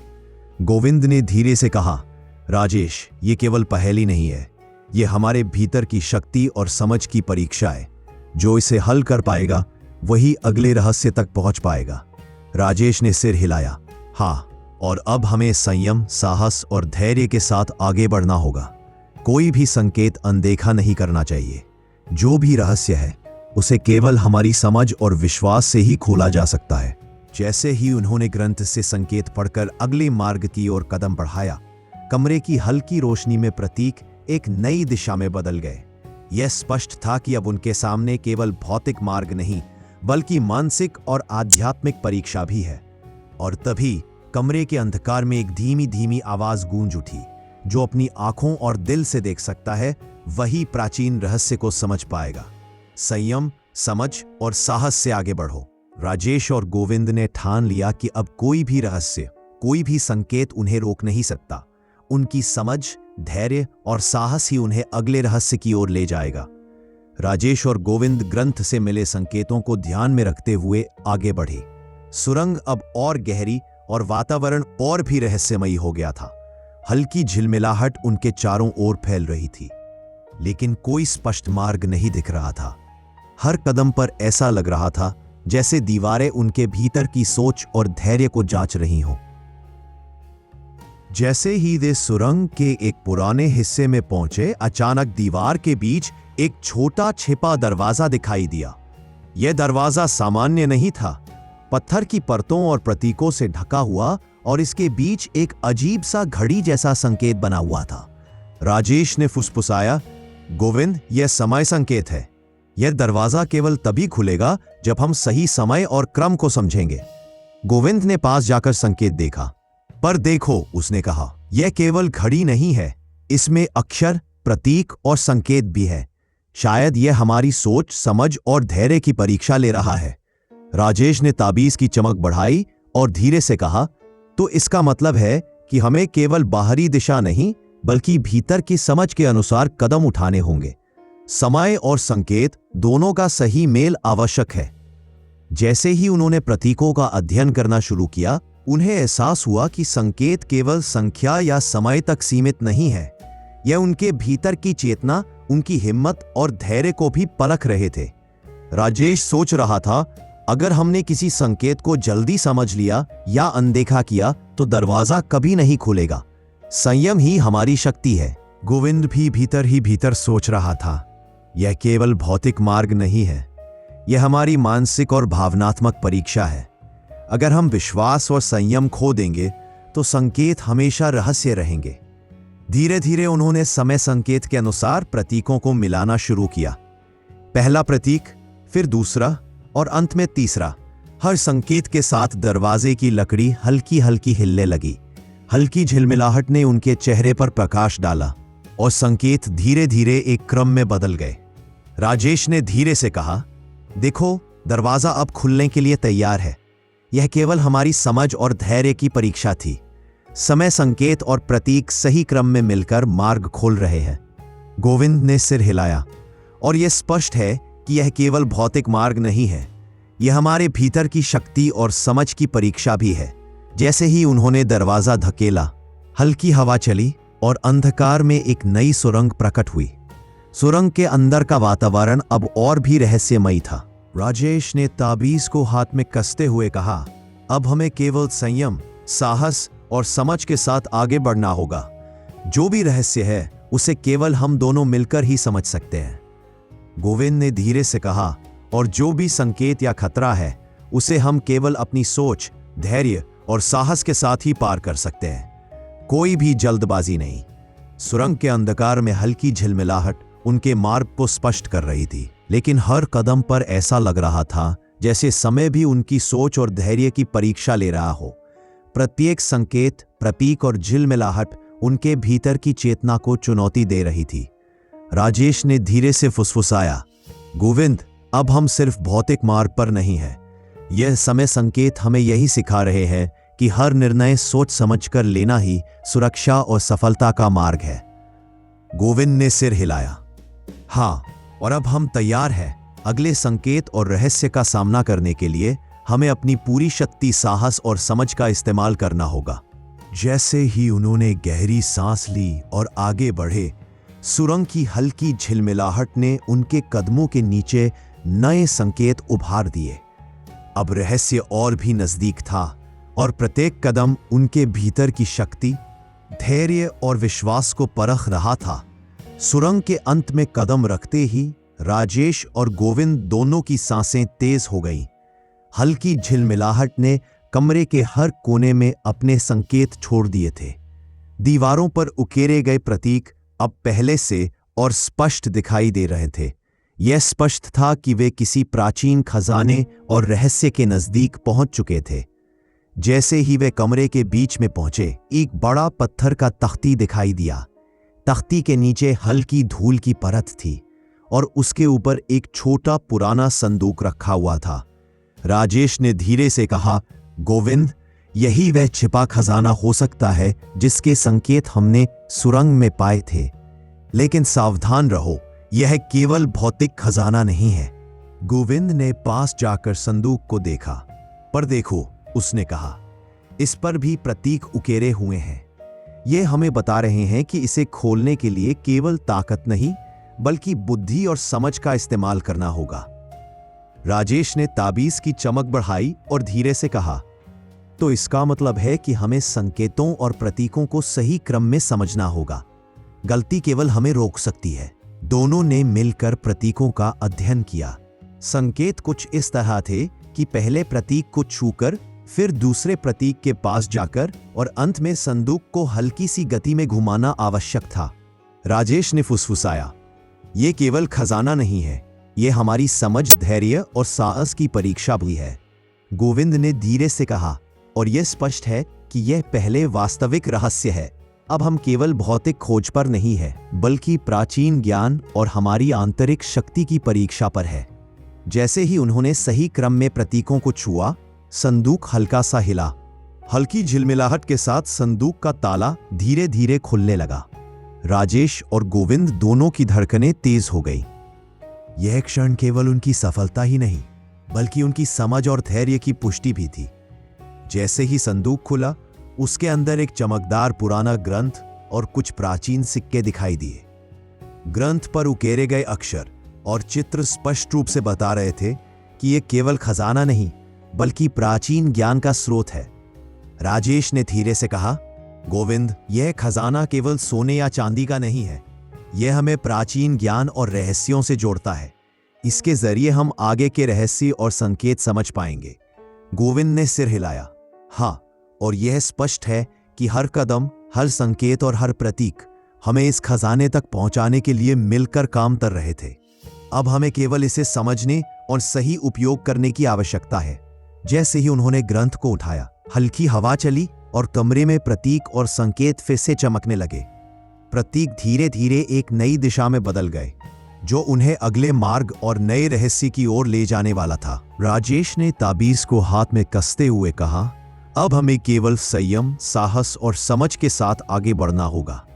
गोविंद ने धीरे से कहा, राजेश, ये केवल पहेली नहीं है, ये हमारे भीतर की शक्ति और समझ की परीक्षा है। जो इसे हल कर पाएगा वही अगले रहस्य तक पहुंच पाएगा। राजेश ने सिर हिलाया, हाँ, और अब हमें संयम, साहस और धैर्य के साथ आगे बढ़ना होगा। कोई भी संकेत अनदेखा नहीं करना चाहिए। जो भी रहस्य है उसे केवल हमारी समझ और विश्वास से ही खोला जा सकता है। जैसे ही उन्होंने ग्रंथ से संकेत पढ़कर अगले मार्ग की ओर कदम बढ़ाया, कमरे की हल्की रोशनी में प्रतीक एक नई दिशा में बदल गए। यह स्पष्ट था कि अब उनके सामने केवल भौतिक मार्ग नहीं, बल्कि मानसिक और आध्यात्मिक परीक्षा भी है। और तभी कमरे के अंधकार में एक धीमी धीमी आवाज गूंज उठी। जो अपनी आंखों और दिल से देख सकता है वही प्राचीन रहस्य को समझ पाएगा। संयम, समझ और साहस से आगे बढ़ो। राजेश और गोविंद ने ठान लिया कि अब कोई भी रहस्य, कोई भी संकेत उन्हें रोक नहीं सकता। उनकी समझ, धैर्य और साहस ही उन्हें अगले रहस्य की ओर ले जाएगा। राजेश और गोविंद ग्रंथ से मिले संकेतों को ध्यान में रखते हुए आगे बढ़े। सुरंग अब और गहरी और वातावरण और भी रहस्यमयी हो गया था। हल्की झिलमिलाहट उनके चारों ओर फैल रही थी, लेकिन कोई स्पष्ट मार्ग नहीं दिख रहा था। हर कदम पर ऐसा लग रहा था जैसे दीवारें उनके भीतर की सोच और धैर्य को जांच रही हों। जैसे ही वे सुरंग के एक पुराने हिस्से में पहुंचे, अचानक दीवार के बीच एक छोटा छिपा दरवाजा दिखाई दिया। यह दरवाजा सामान्य नहीं था, पत्थर की परतों और प्रतीकों से ढका हुआ, और इसके बीच एक अजीब सा घड़ी जैसा संकेत बना हुआ था। राजेश ने फुसफुसाया, गोविंद, यह समय संकेत है। यह दरवाजा केवल तभी खुलेगा जब हम सही समय और क्रम को समझेंगे। गोविंद ने पास जाकर संकेत देखा। पर देखो, उसने कहा, यह केवल घड़ी नहीं है, इसमें अक्षर, प्रतीक और संकेत भी है। शायद यह हमारी सोच, समझ और धैर्य की परीक्षा ले रहा है। राजेश ने ताबीज की चमक बढ़ाई और धीरे से कहा, तो इसका मतलब है कि हमें केवल बाहरी दिशा नहीं, बल्कि भीतर की समझ के अनुसार कदम उठाने होंगे। समय और संकेत दोनों का सही मेल आवश्यक है। जैसे ही उन्होंने प्रतीकों का अध्ययन करना शुरू किया, उन्हें एहसास हुआ कि संकेत केवल संख्या या समय तक सीमित नहीं है। यह उनके भीतर की चेतना, उनकी हिम्मत और धैर्य को भी परख रहे थे। राजेश सोच रहा था, अगर हमने किसी संकेत को जल्दी समझ लिया या अनदेखा किया तो दरवाजा कभी नहीं खुलेगा। संयम ही हमारी शक्ति है। गोविंद भी भीतर ही भीतर सोच रहा था, यह केवल भौतिक मार्ग नहीं है, यह हमारी मानसिक और भावनात्मक परीक्षा है। अगर हम विश्वास और संयम खो देंगे तो संकेत हमेशा रहस्य रहेंगे। धीरे धीरे उन्होंने समय संकेत के अनुसार प्रतीकों को मिलाना शुरू किया। पहला प्रतीक, फिर दूसरा और अंत में तीसरा। हर संकेत के साथ दरवाजे की लकड़ी हल्की हल्की हिलने लगी। हल्की झिलमिलाहट ने उनके चेहरे पर प्रकाश डाला और संकेत धीरे धीरे एक क्रम में बदल गए। राजेश ने धीरे से कहा, देखो, दरवाजा अब खुलने के लिए तैयार है। यह केवल हमारी समझ और धैर्य की परीक्षा थी। समय, संकेत और प्रतीक सही क्रम में मिलकर मार्ग खोल रहे हैं। गोविंद ने सिर हिलाया, और यह स्पष्ट है कि यह केवल भौतिक मार्ग नहीं है, यह हमारे भीतर की शक्ति और समझ की परीक्षा भी है। जैसे ही उन्होंने दरवाजा धकेला, हल्की हवा चली और अंधकार में एक नई सुरंग प्रकट हुई। सुरंग के अंदर का वातावरण अब और भी रहस्यमयी था। राजेश ने ताबीज को हाथ में कसते हुए कहा, अब हमें केवल संयम, साहस और समझ के साथ आगे बढ़ना होगा। जो भी रहस्य है उसे केवल हम दोनों मिलकर ही समझ सकते हैं। गोविंद ने धीरे से कहा, और जो भी संकेत या खतरा है उसे हम केवल अपनी सोच, धैर्य और साहस के साथ ही पार कर सकते हैं। कोई भी जल्दबाजी नहीं। सुरंग के अंधकार में हल्की झिलमिलाहट उनके मार्ग को स्पष्ट कर रही थी, लेकिन हर कदम पर ऐसा लग रहा था जैसे समय भी उनकी सोच और धैर्य की परीक्षा ले रहा हो। प्रत्येक संकेत, प्रतीक और झिलमिलाहट उनके भीतर की चेतना को चुनौती दे रही थी। राजेश ने धीरे से फुसफुसाया, गोविंद, अब हम सिर्फ भौतिक मार्ग पर नहीं हैं। यह समय संकेत हमें यही सिखा रहे हैं कि हर निर्णय सोच समझकर लेना ही सुरक्षा और सफलता का मार्ग है। गोविंद ने सिर हिलाया। हाँ, और अब हम तैयार हैं। अगले संकेत और रहस्य का सामना करने के लिए हमें अपनी पूरी शक्ति, साहस और समझ का इस्तेमाल करना होगा। जैसे ही उन्होंने गहरी सांस ली और आगे बढ़े, सुरंग की हल्की झिलमिलाहट ने उनके कदमों के नीचे नए संकेत उभार दिए। अब रहस्य और भी नजदीक था और प्रत्येक कदम उनके भीतर की शक्ति, धैर्य और विश्वास को परख रहा था। सुरंग के अंत में कदम रखते ही राजेश और गोविंद दोनों की सांसें तेज हो गईं। हल्की झिलमिलाहट ने कमरे के हर कोने में अपने संकेत छोड़ दिए थे। दीवारों पर उकेरे गए प्रतीक अब पहले से और स्पष्ट दिखाई दे रहे थे। यह स्पष्ट था कि वे किसी प्राचीन खजाने और रहस्य के नजदीक पहुंच चुके थे। जैसे ही वे कमरे के बीच में पहुंचे, एक बड़ा पत्थर का तख्ती दिखाई दिया। तख्ती के नीचे हल्की धूल की परत थी और उसके ऊपर एक छोटा पुराना संदूक रखा हुआ था। राजेश ने धीरे से कहा, गोविंद, यही वह छिपा खजाना हो सकता है जिसके संकेत हमने सुरंग में पाए थे। लेकिन सावधान रहो, यह केवल भौतिक खजाना नहीं है। गोविंद ने पास जाकर संदूक को देखा। पर देखो, उसने कहा, इस पर भी प्रतीक उकेरे हुए हैं। ये हमें बता रहे हैं कि इसे खोलने के लिए केवल ताकत नहीं, बल्कि बुद्धि और समझ का इस्तेमाल करना होगा। राजेश ने ताबीज की चमक बढ़ाई और धीरे से कहा, तो इसका मतलब है कि हमें संकेतों और प्रतीकों को सही क्रम में समझना होगा। गलती केवल हमें रोक सकती है। दोनों ने मिलकर प्रतीकों का अध्ययन किया। संकेत कुछ इस तरह थे कि पहले प्रतीक को छूकर, फिर दूसरे प्रतीक के पास जाकर और अंत में संदूक को हल्की सी गति में घुमाना आवश्यक था। राजेश ने फुसफुसाया, ये केवल खजाना नहीं है, ये हमारी समझ, धैर्य और साहस की परीक्षा भी है। गोविंद ने धीरे से कहा, और यह स्पष्ट है कि यह पहले वास्तविक रहस्य है। अब हम केवल भौतिक खोज पर नहीं है, बल्कि प्राचीन ज्ञान और हमारी आंतरिक शक्ति की परीक्षा पर है। जैसे ही उन्होंने सही क्रम में प्रतीकों को छुआ, संदूक हल्का सा हिला। हल्की झिलमिलाहट के साथ संदूक का ताला धीरे धीरे खुलने लगा। राजेश और गोविंद दोनों की धड़कनें तेज हो गई। यह क्षण केवल उनकी सफलता ही नहीं, बल्कि उनकी समझ और धैर्य की पुष्टि भी थी। जैसे ही संदूक खुला, उसके अंदर एक चमकदार पुराना ग्रंथ और कुछ प्राचीन सिक्के दिखाई दिए। ग्रंथ पर उकेरे गए अक्षर और चित्र स्पष्ट रूप से बता रहे थे कि यह केवल खजाना नहीं, बल्कि प्राचीन ज्ञान का स्रोत है। राजेश ने धीरे से कहा, गोविंद, यह खजाना केवल सोने या चांदी का नहीं है। यह हमें प्राचीन ज्ञान और रहस्यों से जोड़ता है। इसके जरिए हम आगे के रहस्य और संकेत समझ पाएंगे। गोविंद ने सिर हिलाया। हाँ, और यह स्पष्ट है कि हर कदम, हर संकेत और हर प्रतीक हमें इस खजाने तक पहुंचाने के लिए मिलकर काम कर रहे थे। अब हमें केवल इसे समझने और सही उपयोग करने की आवश्यकता है। जैसे ही उन्होंने ग्रंथ को उठाया, हल्की हवा चली और कमरे में प्रतीक और संकेत फिर से चमकने लगे। प्रतीक धीरे धीरे एक नई दिशा में बदल गए, जो उन्हें अगले मार्ग और नए रहस्य की ओर ले जाने वाला था। राजेश ने ताबीज को हाथ में कसते हुए कहा, अब हमें केवल संयम, साहस और समझ के साथ आगे बढ़ना होगा।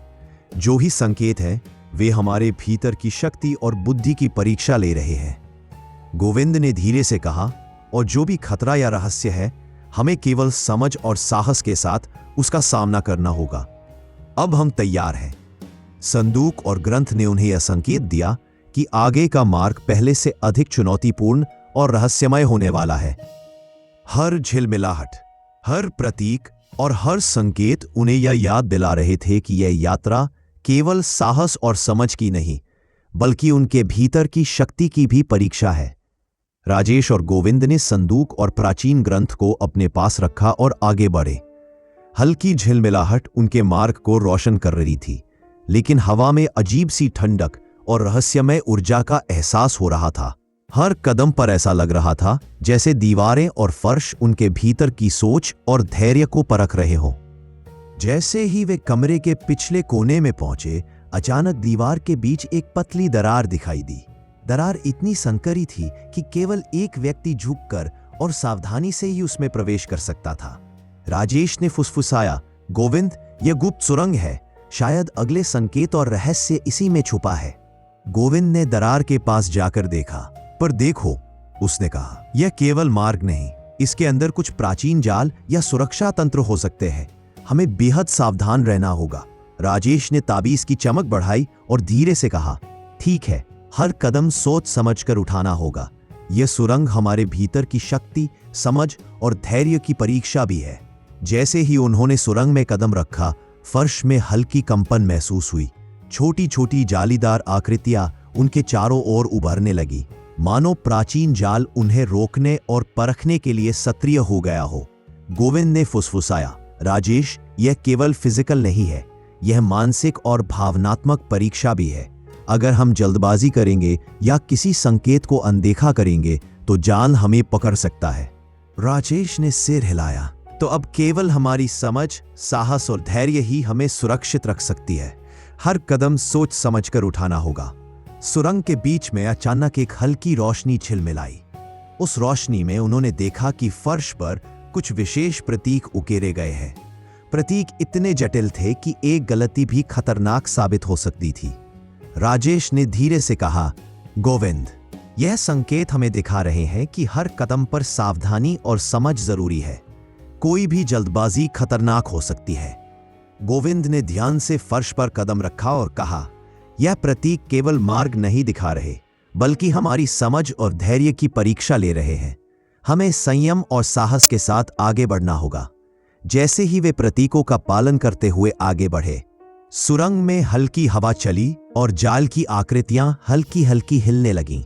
जो ही संकेत है, वे हमारे भीतर की शक्ति और बुद्धि की परीक्षा ले रहे हैं। गोविंद ने धीरे से कहा, और जो भी खतरा या रहस्य है, हमें केवल समझ और साहस के साथ उसका सामना करना होगा। अब हम तैयार हैं। संदूक और ग्रंथ ने उन्हें यह संकेत दिया कि आगे का मार्ग पहले से अधिक चुनौतीपूर्ण और रहस्यमय होने वाला है। हर झिलमिलाहट, हर प्रतीक और हर संकेत उन्हें यह याद दिला रहे थे कि यह यात्रा केवल साहस और समझ की नहीं, बल्कि उनके भीतर की शक्ति की भी परीक्षा है। राजेश और गोविंद ने संदूक और प्राचीन ग्रंथ को अपने पास रखा और आगे बढ़े। हल्की झिलमिलाहट उनके मार्ग को रोशन कर रही थी, लेकिन हवा में अजीब सी ठंडक और रहस्यमय ऊर्जा का एहसास हो रहा था। हर कदम पर ऐसा लग रहा था जैसे दीवारें और फर्श उनके भीतर की सोच और धैर्य को परख रहे हों। जैसे ही वे कमरे के पिछले कोने में पहुंचे, अचानक दीवार के बीच एक पतली दरार दिखाई दी। दरार इतनी संकरी थी कि केवल एक व्यक्ति झुककर और सावधानी से ही उसमें प्रवेश कर सकता था। राजेश ने फुसफुसाया, गोविंद, यह गुप्त सुरंग है, शायद अगले संकेत और रहस्य इसी में छुपा है। गोविंद ने दरार के पास जाकर देखा। पर देखो, उसने कहा, यह केवल मार्ग नहीं, इसके अंदर कुछ प्राचीन जाल या सुरक्षा तंत्र हो सकते हैं। हमें बेहद सावधान रहना होगा। राजेश ने ताबीज की चमक बढ़ाई और धीरे से कहा, ठीक है, हर कदम सोच समझकर उठाना होगा। यह सुरंग हमारे भीतर की शक्ति, समझ और धैर्य की परीक्षा भी है। जैसे ही उन्होंने सुरंग में कदम रखा, फर्श में हल्की कंपन महसूस हुई। छोटी छोटी जालीदार आकृतियां उनके चारों ओर उभरने लगी, मानो प्राचीन जाल उन्हें रोकने और परखने के लिए सक्रिय हो गया हो। गोविंद ने फुसफुसाया, राजेश, यह केवल फिजिकल नहीं है, यह मानसिक और भावनात्मक परीक्षा भी है। अगर हम जल्दबाजी करेंगे या किसी संकेत को अनदेखा करेंगे तो जाल हमें पकड़ सकता है। राजेश ने सिर हिलाया, तो अब केवल हमारी समझ, साहस और धैर्य ही हमें सुरक्षित रख सकती है। हर कदम सोच समझकर उठाना होगा। सुरंग के बीच में अचानक एक हल्की रोशनी झिलमिलाई। उस रोशनी में उन्होंने देखा कि फर्श पर कुछ विशेष प्रतीक उकेरे गए हैं। प्रतीक इतने जटिल थे कि एक गलती भी खतरनाक साबित हो सकती थी। राजेश ने धीरे से कहा, गोविंद, यह संकेत हमें दिखा रहे हैं कि हर कदम पर सावधानी और समझ जरूरी है। कोई भी जल्दबाजी खतरनाक हो सकती है। गोविंद ने ध्यान से फर्श पर कदम रखा और कहा, यह प्रतीक केवल मार्ग नहीं दिखा रहे, बल्कि हमारी समझ और धैर्य की परीक्षा ले रहे हैं। हमें संयम और साहस के साथ आगे बढ़ना होगा। जैसे ही वे प्रतीकों का पालन करते हुए आगे बढ़े, सुरंग में हल्की हवा चली और जाल की आकृतियां हल्की हल्की हिलने लगीं।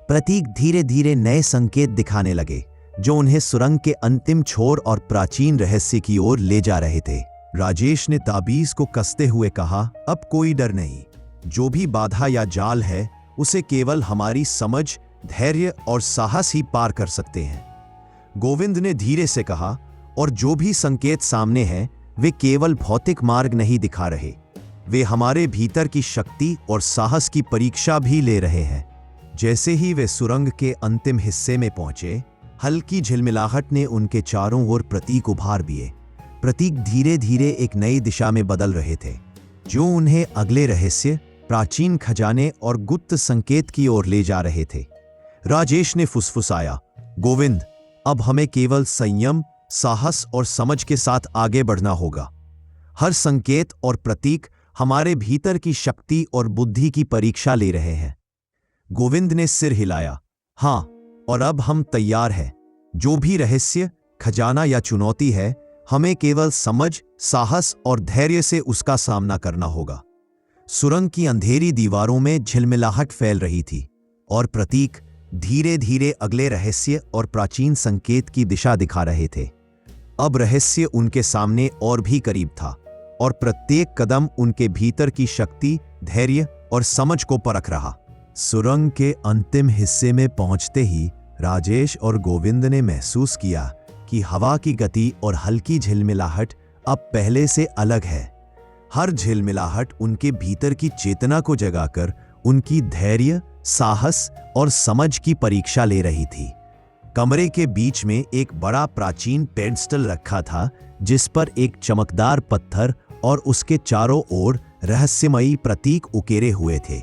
प्रतीक धीरे धीरे नए संकेत दिखाने लगे, जो उन्हें सुरंग के अंतिम छोर और प्राचीन रहस्य की ओर ले जा रहे थे। राजेश ने ताबीज को कसते हुए कहा, अब कोई डर नहीं। जो भी बाधा या जाल है, उसे केवल हमारी समझ, धैर्य और साहस ही पार कर सकते हैं। गोविंद ने धीरे से कहा, और जो भी संकेत सामने हैं, वे केवल भौतिक मार्ग नहीं दिखा रहे, वे हमारे भीतर की शक्ति और साहस की परीक्षा भी ले रहे हैं। जैसे ही वे सुरंग के अंतिम हिस्से में पहुंचे, हल्की झिलमिलाहट ने उनके चारों ओर प्रतीक उभार दिए। प्रतीक धीरे धीरे एक नई दिशा में बदल रहे थे, जो उन्हें अगले रहस्य, प्राचीन खजाने और गुप्त संकेत की ओर ले जा रहे थे। राजेश ने फुसफुसाया, गोविंद, अब हमें केवल संयम, साहस और समझ के साथ आगे बढ़ना होगा। हर संकेत और प्रतीक हमारे भीतर की शक्ति और बुद्धि की परीक्षा ले रहे हैं। गोविंद ने सिर हिलाया, हां, और अब हम तैयार हैं। जो भी रहस्य, खजाना या चुनौती है, हमें केवल समझ, साहस और धैर्य से उसका सामना करना होगा। सुरंग की अंधेरी दीवारों में झिलमिलाहट फैल रही थी और प्रतीक धीरे धीरे अगले रहस्य और प्राचीन संकेत की दिशा दिखा रहे थे। अब रहस्य उनके सामने और भी करीब था और प्रत्येक कदम उनके भीतर की शक्ति, धैर्य और समझ को परख रहा। सुरंग के अंतिम हिस्से में पहुंचते ही राजेश और गोविंद ने महसूस किया कि हवा की गति और हल्की झिलमिलाहट अब पहले से अलग है। हर झिलमिलाहट उनके भीतर की चेतना को जगाकर उनकी धैर्य, साहस और समझ की परीक्षा ले रही थी। कमरे के बीच में एक बड़ा प्राचीन पेडस्टल रखा था, जिस पर एक चमकदार पत्थर और उसके चारों ओर रहस्यमयी प्रतीक उकेरे हुए थे।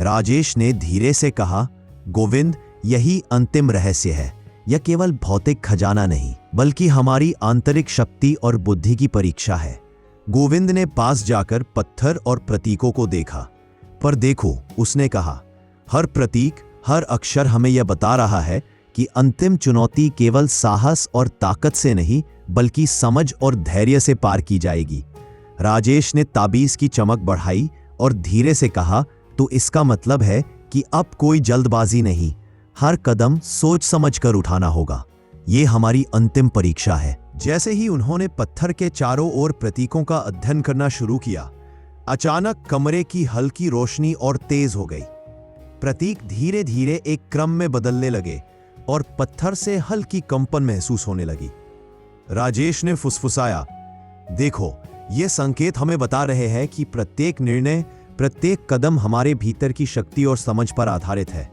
राजेश ने धीरे से कहा, गोविंद, यही अंतिम रहस्य है। यह केवल भौतिक खजाना नहीं, बल्कि हमारी आंतरिक शक्ति और बुद्धि की परीक्षा है। गोविंद ने पास जाकर पत्थर और प्रतीकों को देखा। पर देखो, उसने कहा, हर प्रतीक, हर अक्षर हमें यह बता रहा है कि अंतिम चुनौती केवल साहस और ताकत से नहीं, बल्कि समझ और धैर्य से पार की जाएगी। राजेश ने ताबीज की चमक बढ़ाई और धीरे से कहा, तो इसका मतलब है कि अब कोई जल्दबाजी नहीं, हर कदम सोच समझ कर उठाना होगा। ये हमारी अंतिम परीक्षा है। जैसे ही उन्होंने पत्थर के चारों ओर प्रतीकों का अध्ययन करना शुरू किया, अचानक कमरे की हल्की रोशनी और तेज हो गई। प्रतीक धीरे धीरे एक क्रम में बदलने लगे और पत्थर से हल्की कंपन महसूस होने लगी। राजेश ने फुसफुसाया, देखो, ये संकेत हमें बता रहे हैं कि प्रत्येक निर्णय, प्रत्येक कदम हमारे भीतर की शक्ति और समझ पर आधारित है।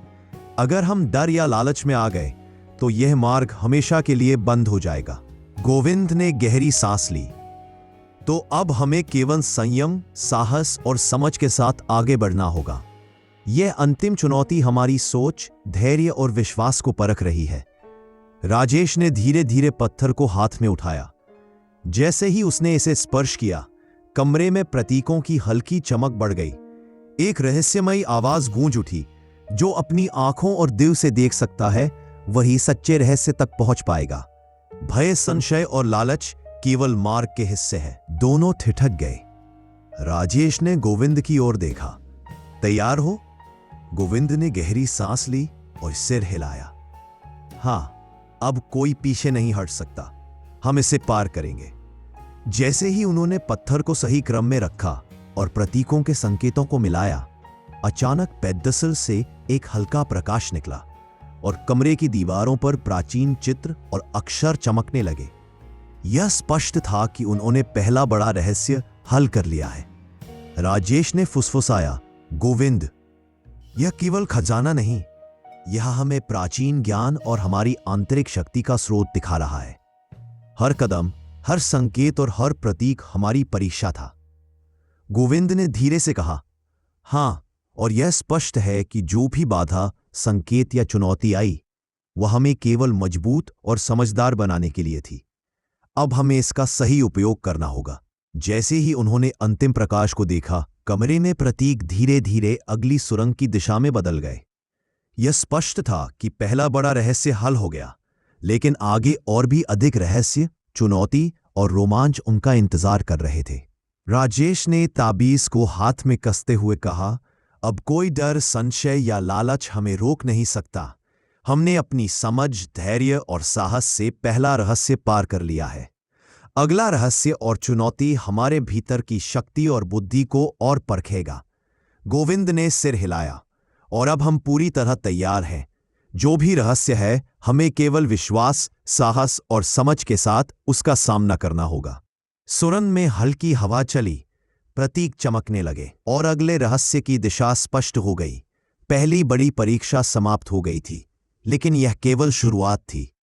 अगर हम डर या लालच में आ गए तो यह मार्ग हमेशा के लिए बंद हो जाएगा। गोविंद ने गहरी सांस ली। तो अब हमें केवल संयम, साहस और समझ के साथ आगे बढ़ना होगा। यह अंतिम चुनौती हमारी सोच, धैर्य और विश्वास को परख रही है। राजेश ने धीरे धीरे पत्थर को हाथ में उठाया। जैसे ही उसने इसे स्पर्श किया, कमरे में प्रतीकों की हल्की चमक बढ़ गई। एक रहस्यमयी आवाज गूंज उठी, जो अपनी आंखों और दिल से देख सकता है वही सच्चे रहस्य तक पहुंच पाएगा। भय, संशय और लालच केवल मार्ग के हिस्से हैं। दोनों ठिठक गए। राजेश ने गोविंद की ओर देखा। तैयार हो? गोविंद ने गहरी सांस ली और सिर हिलाया। हां, अब कोई पीछे नहीं हट सकता। हम इसे पार करेंगे। जैसे ही उन्होंने पत्थर को सही क्रम में रखा और प्रतीकों के संकेतों को मिलाया, अचानक पेद्दसल से एक हल्का प्रकाश निकला और कमरे की दीवारों पर प्राचीन चित्र और अक्षर चमकने लगे। यह स्पष्ट था कि उन्होंने पहला बड़ा रहस्य हल कर लिया है। राजेश ने फुसफुसाया, गोविंद, यह केवल खजाना नहीं, यह हमें प्राचीन ज्ञान और हमारी आंतरिक शक्ति का स्रोत दिखा रहा है। हर कदम, हर संकेत और हर प्रतीक हमारी परीक्षा था। गोविंद ने धीरे से कहा, हां, और यह स्पष्ट है कि जो भी बाधा, संकेत या चुनौती आई, वह हमें केवल मजबूत और समझदार बनाने के लिए थी। अब हमें इसका सही उपयोग करना होगा। जैसे ही उन्होंने अंतिम प्रकाश को देखा, कमरे में प्रतीक धीरे धीरे अगली सुरंग की दिशा में बदल गए। यह स्पष्ट था कि पहला बड़ा रहस्य हल हो गया, लेकिन आगे और भी अधिक रहस्य, चुनौती और रोमांच उनका इंतजार कर रहे थे। राजेश ने ताबीज को हाथ में कसते हुए कहा, अब कोई डर, संशय या लालच हमें रोक नहीं सकता। हमने अपनी समझ, धैर्य और साहस से पहला रहस्य पार कर लिया है। अगला रहस्य और चुनौती हमारे भीतर की शक्ति और बुद्धि को और परखेगा। गोविंद ने सिर हिलाया। और अब हम पूरी तरह तैयार हैं। जो भी रहस्य है, हमें केवल विश्वास, साहस और समझ के साथ उसका सामना करना होगा। सुरंग में हल्की हवा चली, प्रतीक चमकने लगे और अगले रहस्य की दिशा स्पष्ट हो गई। पहली बड़ी परीक्षा समाप्त हो गई थी, लेकिन यह केवल शुरुआत थी।